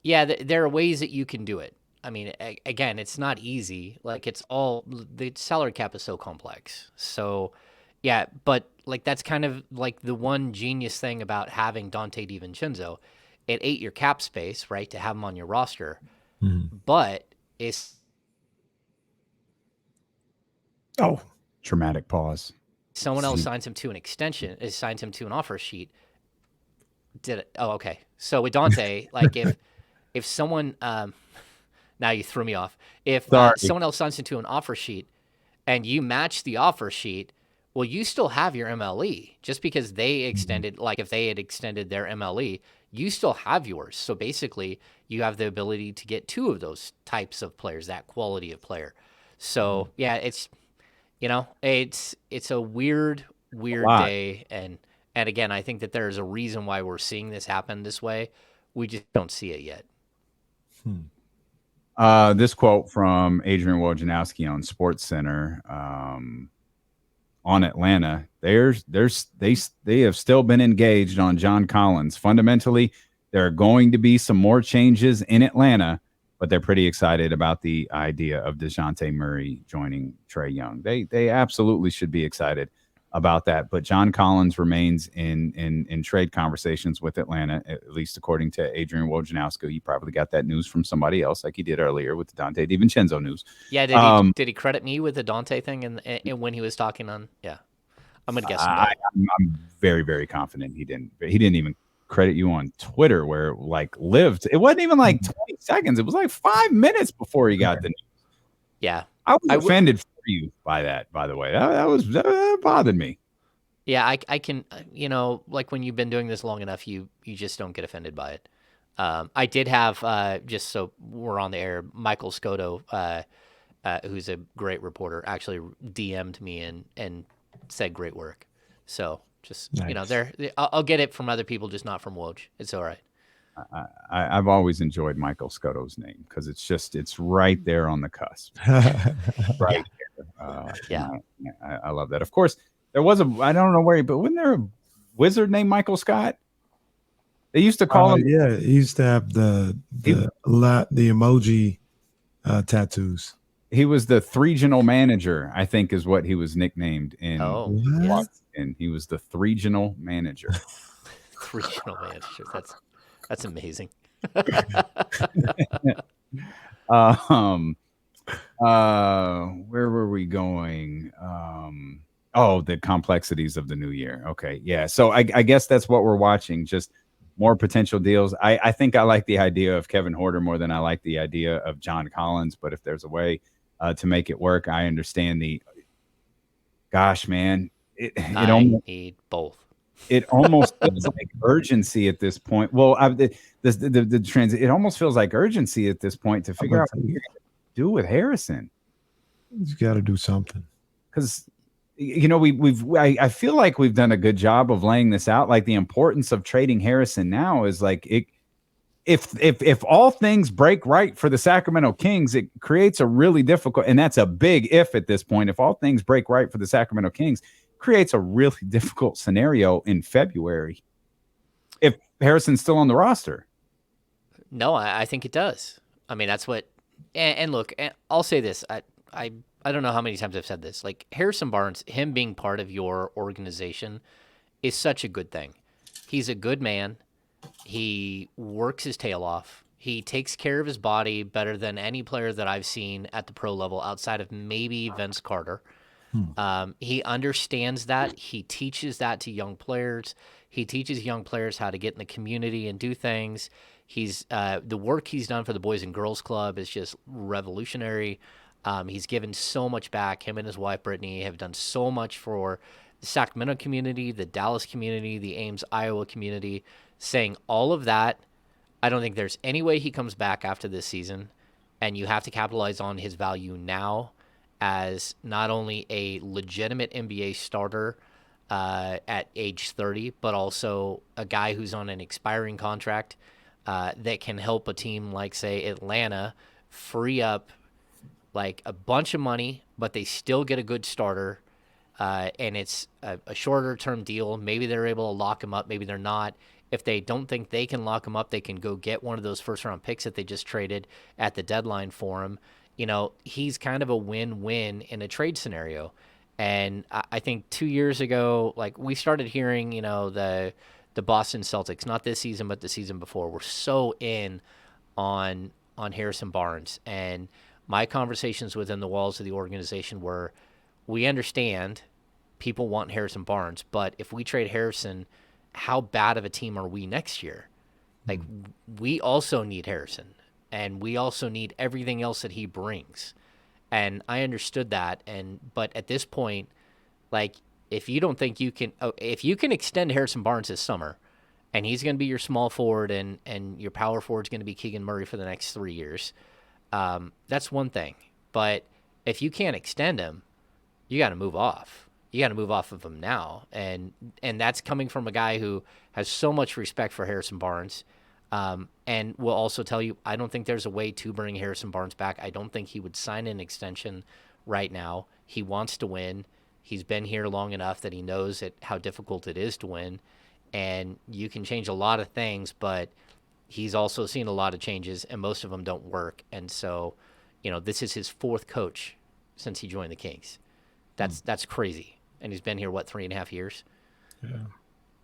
Yeah, there are ways that you can do it. I mean, again, it's not easy. Like the salary cap is so complex. So, yeah, but like that's kind of like the one genius thing about having Donte DiVincenzo. It ate your cap space, right, to have him on your roster. But it's Dramatic pause. Someone else signs him to an extension. Signs him to an offer sheet. Did it? Oh, okay. So with Donte, like if someone now you threw me off. If someone else signs into an offer sheet and you match the offer sheet, well, you still have your MLE. Just because they extended, like if they had extended their MLE, you still have yours. So basically, you have the ability to get two of those types of players, that quality of player. So yeah, it's, you know, it's a weird day. And again, I think that there's a reason why we're seeing this happen this way. We just don't see it yet. This quote from Adrian Wojnarowski on SportsCenter on Atlanta. They have still been engaged on John Collins. Fundamentally, there are going to be some more changes in Atlanta, but they're pretty excited about the idea of DeJounte Murray joining Trae Young. They absolutely should be excited about that. But John Collins remains in trade conversations with Atlanta, at least according to Adrian Wojnarowski. He probably got that news from somebody else, like he did earlier with the Donte DiVincenzo news. Yeah, did he credit me with the Donte thing and when he was talking on? Yeah, I'm gonna guess. I'm very, very confident he didn't. He didn't even credit you on Twitter, where it like lived. It wasn't even like 20 seconds. It was like 5 minutes before he got the news. Yeah, I was offended for you by that. By the way, that bothered me. Yeah, I can, you know, like when you've been doing this long enough, you just don't get offended by it. I did have, just so we're on the air, Michael Scotto, who's a great reporter, actually DM'd me and said great work. So just, Nice. I'll get it from other people, just not from Woj. It's all right. I've always enjoyed Michael Scotto's name because it's right there on the cusp. Right. Yeah. I love that. Of course, there was I don't know where, but wasn't there a wizard named Michael Scott? They used to call him. Yeah, he used to have the emoji tattoos. He was the regional manager, I think, is what he was nicknamed in. Oh, What? And he was the regional manager. regional manager. That's amazing. Where were we going? The complexities of the new year. Okay, yeah. So I guess that's what we're watching. Just more potential deals. I think I like the idea of Kevin Horter more than I like the idea of John Collins. But if there's a way to make it work, I understand the. Gosh, man, I need both. It almost feels like urgency at this point. Well, the transit. It almost feels like urgency at this point to figure out what you're going to do with Harrison. You got to do something because I feel like we've done a good job of laying this out. Like the importance of trading Harrison now is like it. If all things break right for the Sacramento Kings, it creates a really difficult, and that's a big if at this point. If all things break right for the Sacramento Kings, creates a really difficult scenario in February if Harrison's still on the roster. No, I think it does. I mean, that's what. And look, I'll say this. I don't know how many times I've said this. Like Harrison Barnes, him being part of your organization is such a good thing. He's a good man. He works his tail off. He takes care of his body better than any player that I've seen at the pro level outside of maybe Vince Carter. He understands that. He teaches that to young players. He teaches young players how to get in the community and do things. He's the work he's done for the Boys and Girls Club is just revolutionary. He's given so much back. Him and his wife, Brittany, have done so much for the Sacramento community, the Dallas community, the Ames, Iowa community. Saying all of that, I don't think there's any way he comes back after this season, and you have to capitalize on his value now as not only a legitimate NBA starter at age 30, but also a guy who's on an expiring contract that can help a team like, say, Atlanta free up like a bunch of money, but they still get a good starter, and it's a shorter-term deal. Maybe they're able to lock him up. Maybe they're not. If they don't think they can lock him up, they can go get one of those first-round picks that they just traded at the deadline for him. He's kind of a win-win in a trade scenario. And I think 2 years ago, like we started hearing, the Boston Celtics, not this season, but the season before, were so in on Harrison Barnes. And my conversations within the walls of the organization were, we understand people want Harrison Barnes, but if we trade Harrison, how bad of a team are we next year? Like, we also need Harrison, and we also need everything else that he brings. And I understood that. But at this point, like, if you don't think you can, if you can extend Harrison Barnes this summer, and he's going to be your small forward and your power forward is going to be Keegan Murray for the next 3 years, that's one thing. But if you can't extend him, you got to move off. You got to move off of him now. And that's coming from a guy who has so much respect for Harrison Barnes. And will also tell you, I don't think there's a way to bring Harrison Barnes back. I don't think he would sign an extension right now. He wants to win. He's been here long enough that he knows how difficult it is to win. And you can change a lot of things, but he's also seen a lot of changes, and most of them don't work. And so, this is his fourth coach since he joined the Kings. That's crazy. And he's been here, 3.5 years?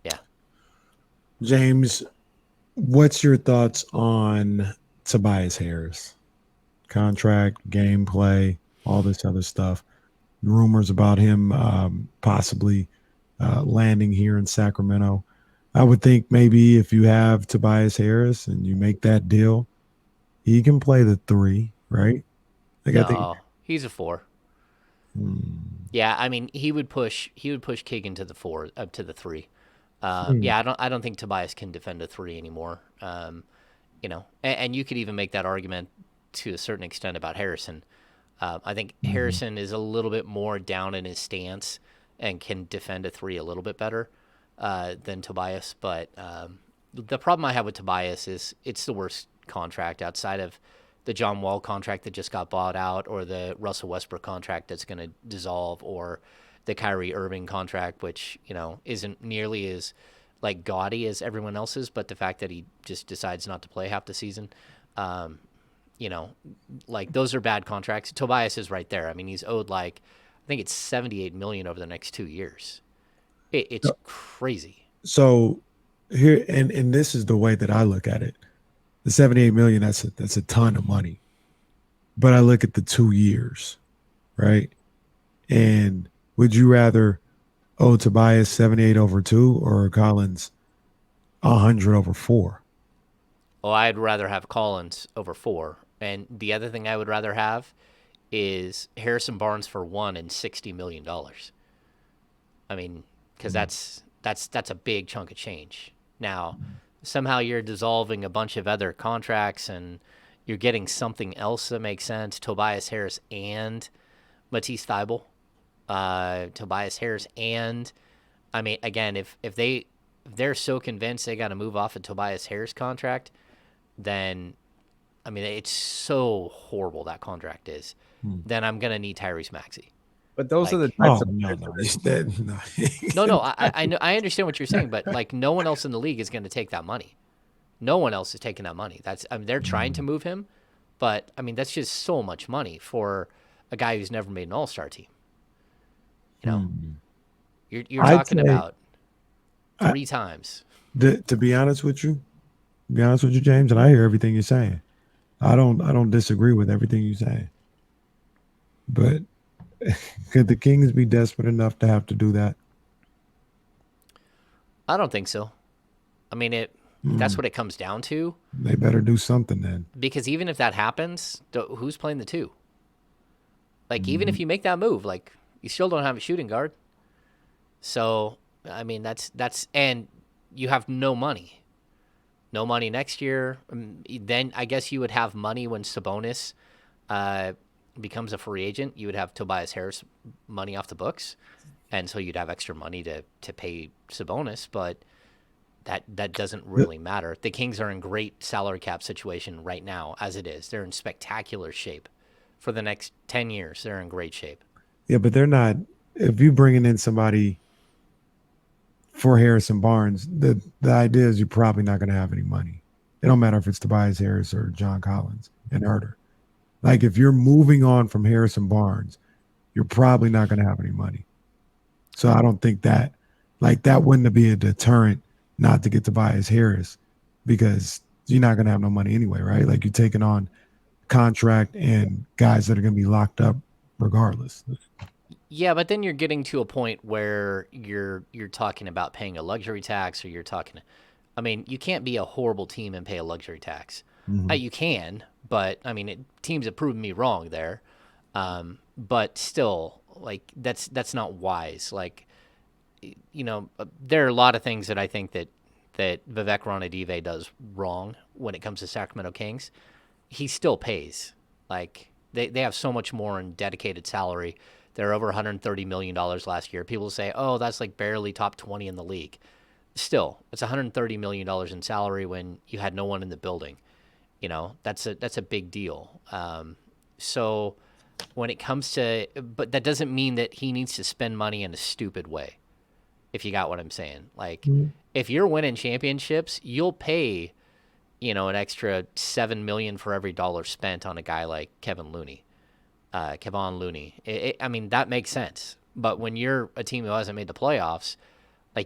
Yeah. James, what's your thoughts on Tobias Harris? Contract, gameplay, all this other stuff. Rumors about him possibly landing here in Sacramento. I would think maybe if you have Tobias Harris and you make that deal, he can play the 3, right? He's a 4. Yeah, I mean, he would push Keegan to the 4, up to the 3. Yeah, I don't think Tobias can defend a 3 anymore. and you could even make that argument to a certain extent about Harrison. I think Mm-hmm. Harrison is a little bit more down in his stance and can defend a three a little bit better than Tobias. But the problem I have with Tobias is it's the worst contract outside of the John Wall contract that just got bought out, or the Russell Westbrook contract that's going to dissolve, or the Kyrie Irving contract, which isn't nearly as like gaudy as everyone else's, but the fact that he just decides not to play half the season. Like those are bad contracts. Tobias is right there. I mean, he's owed I think it's $78 million over the next 2 years. It's crazy. So here, and this is the way that I look at it. The 78 million, that's a ton of money. But I look at the 2 years, right? And would you rather owe Tobias 78 over 2 or Collins 100 over 4? Well, I'd rather have Collins over 4. And the other thing I would rather have is Harrison Barnes for 1 and $60 million. I mean, because that's a big chunk of change. Now, somehow you're dissolving a bunch of other contracts and you're getting something else that makes sense. Tobias Harris and Matisse Thybulle. Tobias Harris and, I mean, again, if they're so convinced they got to move off a Tobias Harris contract, then, I mean, it's so horrible that contract is. Then I'm gonna need Tyrese Maxey. But those are the types of No. I know, I understand what you're saying, but no one else in the league is going to take that money. No one else is taking that money. They're trying to move him, but I mean that's just so much money for a guy who's never made an All-Star team. You're talking about 3 times. To be honest with you, James, and I hear everything you're saying. I don't disagree with everything you say. But could the Kings be desperate enough to have to do that? I don't think so. I mean, that's what it comes down to. They better do something then. Because even if that happens, who's playing the 2? Even if you make that move, you still don't have a shooting guard. So, I mean, that's and you have no money. No money next year. Then I guess you would have money when Sabonis becomes a free agent. You would have Tobias Harris money off the books, and so you'd have extra money to pay Sabonis, but that doesn't really matter. The Kings are in great salary cap situation right now as it is. They're in spectacular shape. For the next 10 years, they're in great shape. Yeah, but they're not. If you're bringing in somebody for Harrison Barnes, the idea is you're probably not going to have any money. It don't matter if it's Tobias Harris or John Collins and Herter. If you're moving on from Harrison Barnes, you're probably not going to have any money. So I don't think that wouldn't be a deterrent not to get Tobias Harris, because you're not going to have no money anyway, right? You're taking on contract and guys that are going to be locked up regardless. Yeah, but then you're getting to a point where you're talking about paying a luxury tax, or I mean, you can't be a horrible team and pay a luxury tax. Mm-hmm. You can, but I mean, teams have proven me wrong there. But still, that's not wise. There are a lot of things that I think that Vivek Ranadive does wrong when it comes to Sacramento Kings. He still pays. They have so much more in dedicated salary. They're over $130 million last year. People say, oh, that's barely top 20 in the league. Still, it's $130 million in salary when you had no one in the building. That's a big deal. So when it comes to, but that doesn't mean that he needs to spend money in a stupid way. If you got what I'm saying, if you're winning championships, you'll pay, an extra $7 million for every dollar spent on a guy like Kevon Looney. I mean, that makes sense. But when you're a team who hasn't made the playoffs,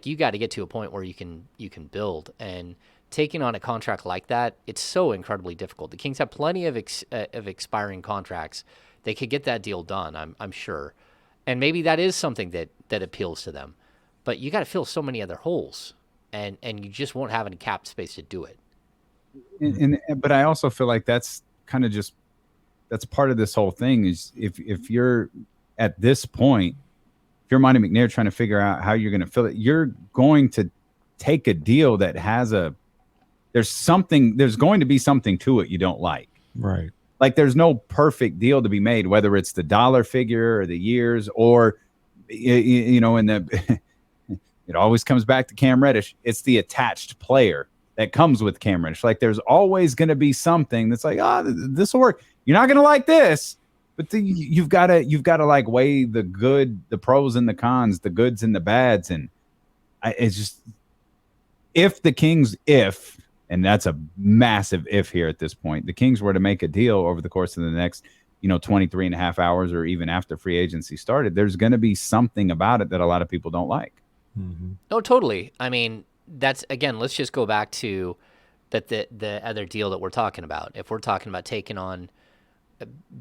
you got to get to a point where you can build, and taking on a contract like that, it's so incredibly difficult. The Kings have plenty of expiring contracts. They could get that deal done, I'm sure. And maybe that is something that appeals to them. But you got to fill so many other holes, and you just won't have any cap space to do it. But I also feel like that's kind of that's part of this whole thing is if you're at this point, if you're Monty McNair trying to figure out how you're going to fill it, you're going to take a deal that has a there's going to be something to it you don't like. Right. Like there's no perfect deal to be made, whether it's the dollar figure or the years or, you know, it always comes back to Cam Reddish. It's the attached player that comes with Cam Reddish. Like there's always going to be something that's like, this will work. You're not going to like this, but you've got to like weigh the pros and the cons, the goods and the bads. And it's just, if the Kings, and that's a massive if here at this point, the Kings were to make a deal over the course of the next, 23 and a half hours or even after free agency started, there's going to be something about it that a lot of people don't like. Mm-hmm. Oh, totally. I mean, that's, again, let's just go back to the other deal that we're talking about. If we're talking about taking on,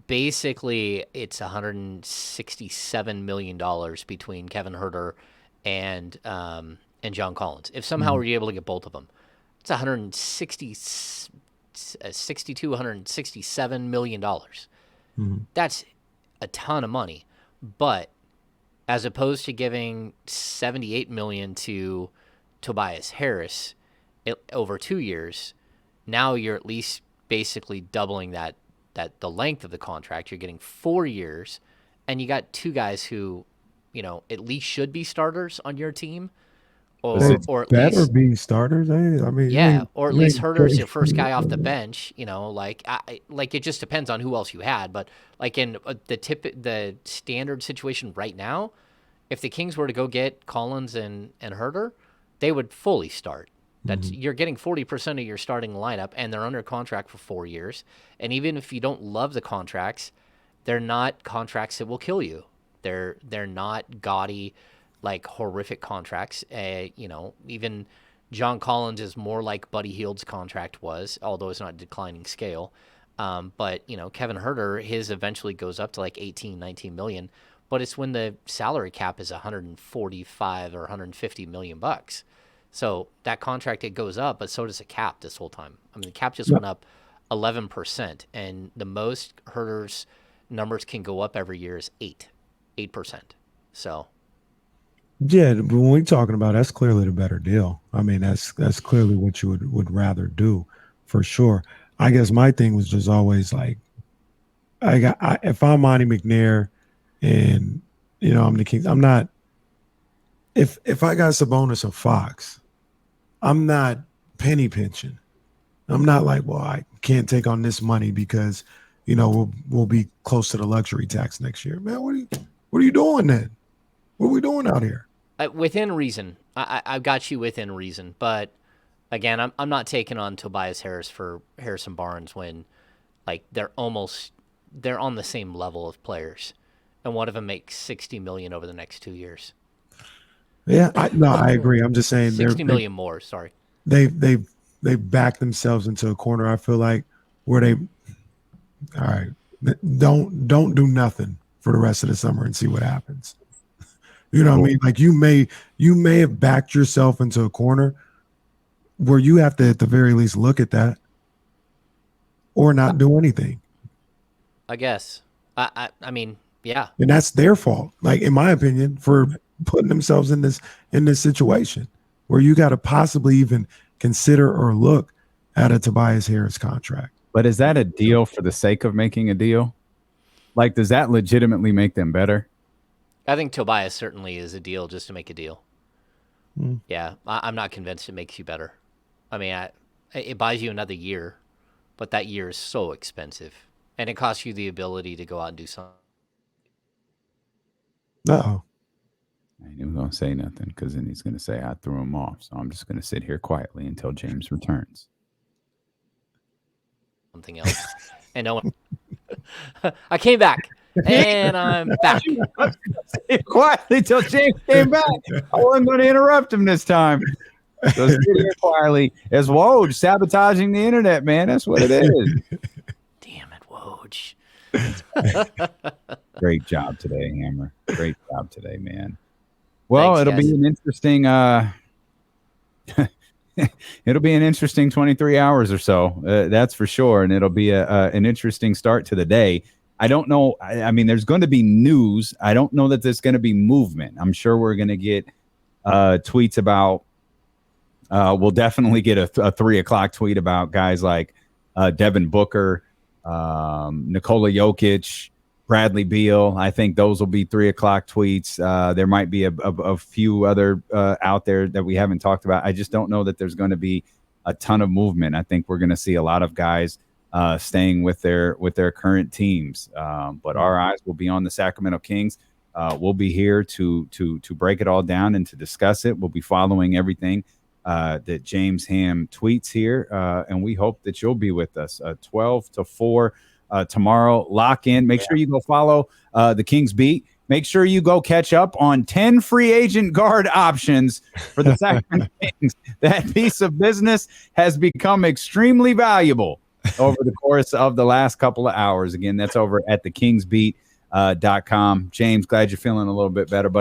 basically it's $167 million between Kevin Huerter and John Collins. If somehow we're able to get both of them, it's $167 million. Mm-hmm. That's a ton of money. But as opposed to giving $78 million to Tobias Harris over 2 years, now you're at least basically doubling that the length of the contract. You're getting 4 years, and you got two guys who, at least should be starters on your team. Or at least be starters. I mean, yeah, or at least Herter's your first guy off the bench. Like it just depends on who else you had. But like in the standard situation right now, if the Kings were to go get Collins and Herter, they would fully start. That's You're getting 40% of your starting lineup, and they're under contract for 4 years. And even if you don't love the contracts, they're not contracts that will kill you. They're not gaudy, like horrific contracts. Even John Collins is more like Buddy Hield's contract was, although it's not a declining scale. But Kevin Huerter, his eventually goes up to like 18, 19 million, but it's when the salary cap is 145 or 150 million bucks. So that contract, it goes up, but so does the cap this whole time. I mean, the cap just went up 11%, and the most Huerter's numbers can go up every year is 8%. So. Yeah, but when we're talking about, that's clearly the better deal. I mean, that's clearly what you would rather do, for sure. I guess my thing was just always like, if I'm Monty McNair, and I'm the Kings, I'm not. If I got Sabonis or Fox, I'm not penny pinching. I'm not like, well, I can't take on this money because we'll be close to the luxury tax next year. Man, what are you doing then? What are we doing out here? Within reason. I've got you within reason. But, again, I'm not taking on Tobias Harris for Harrison Barnes when, like, they're on the same level of players. And one of them makes $60 million over the next 2 years. Yeah, I agree. I'm just saying $60 million more, sorry. They back themselves into a corner, I feel like, where they, all right, don't do nothing for the rest of the summer and see what happens. You know what I mean? Like you may have backed yourself into a corner where you have to at the very least look at that or not do anything. I guess. I mean, yeah. And that's their fault, like in my opinion, for putting themselves in this situation where you got to possibly even consider or look at a Tobias Harris contract. But is that a deal for the sake of making a deal? Like, does that legitimately make them better? I think Tobias certainly is a deal just to make a deal. Yeah, I'm not convinced it makes you better. I mean, it buys you another year, but that year is so expensive, and it costs you the ability to go out and do something. Uh-oh. I ain't even going to say nothing because then he's going to say I threw him off. So I'm just going to sit here quietly until James returns. Something else. And no one. I came back. And I'm back. Quietly till James came back. I wasn't going to interrupt him this time. So sit here quietly. It's Woj sabotaging the internet, man. That's what it is. Damn it, Woj. Great job today, Hammer. Great job today, man. Well, Thanks, it'll guys. be an interesting it'll be an interesting 23 hours or so. That's for sure. And it'll be an interesting start to the day. I don't know. I mean, there's going to be news. I don't know that there's going to be movement. I'm sure we're going to get tweets about We'll definitely get a 3 o'clock tweet about guys like Devin Booker, Nikola Jokic, Bradley Beal. I think those will be 3 o'clock tweets. There might be a few other out there that we haven't talked about. I just don't know that there's going to be a ton of movement. I think we're going to see a lot of guys staying with their current teams. But our eyes will be on the Sacramento Kings. We'll be here to break it all down and to discuss it. We'll be following everything that James Ham tweets here, and we hope that you'll be with us 12 to 4 tomorrow. Lock in. Make sure you go follow the Kings Beat. Make sure you go catch up on 10 free agent guard options for the Sacramento Kings. That piece of business has become extremely valuable over the course of the last couple of hours. Again, that's over at thekingsbeat.com. James, glad you're feeling a little bit better, buddy.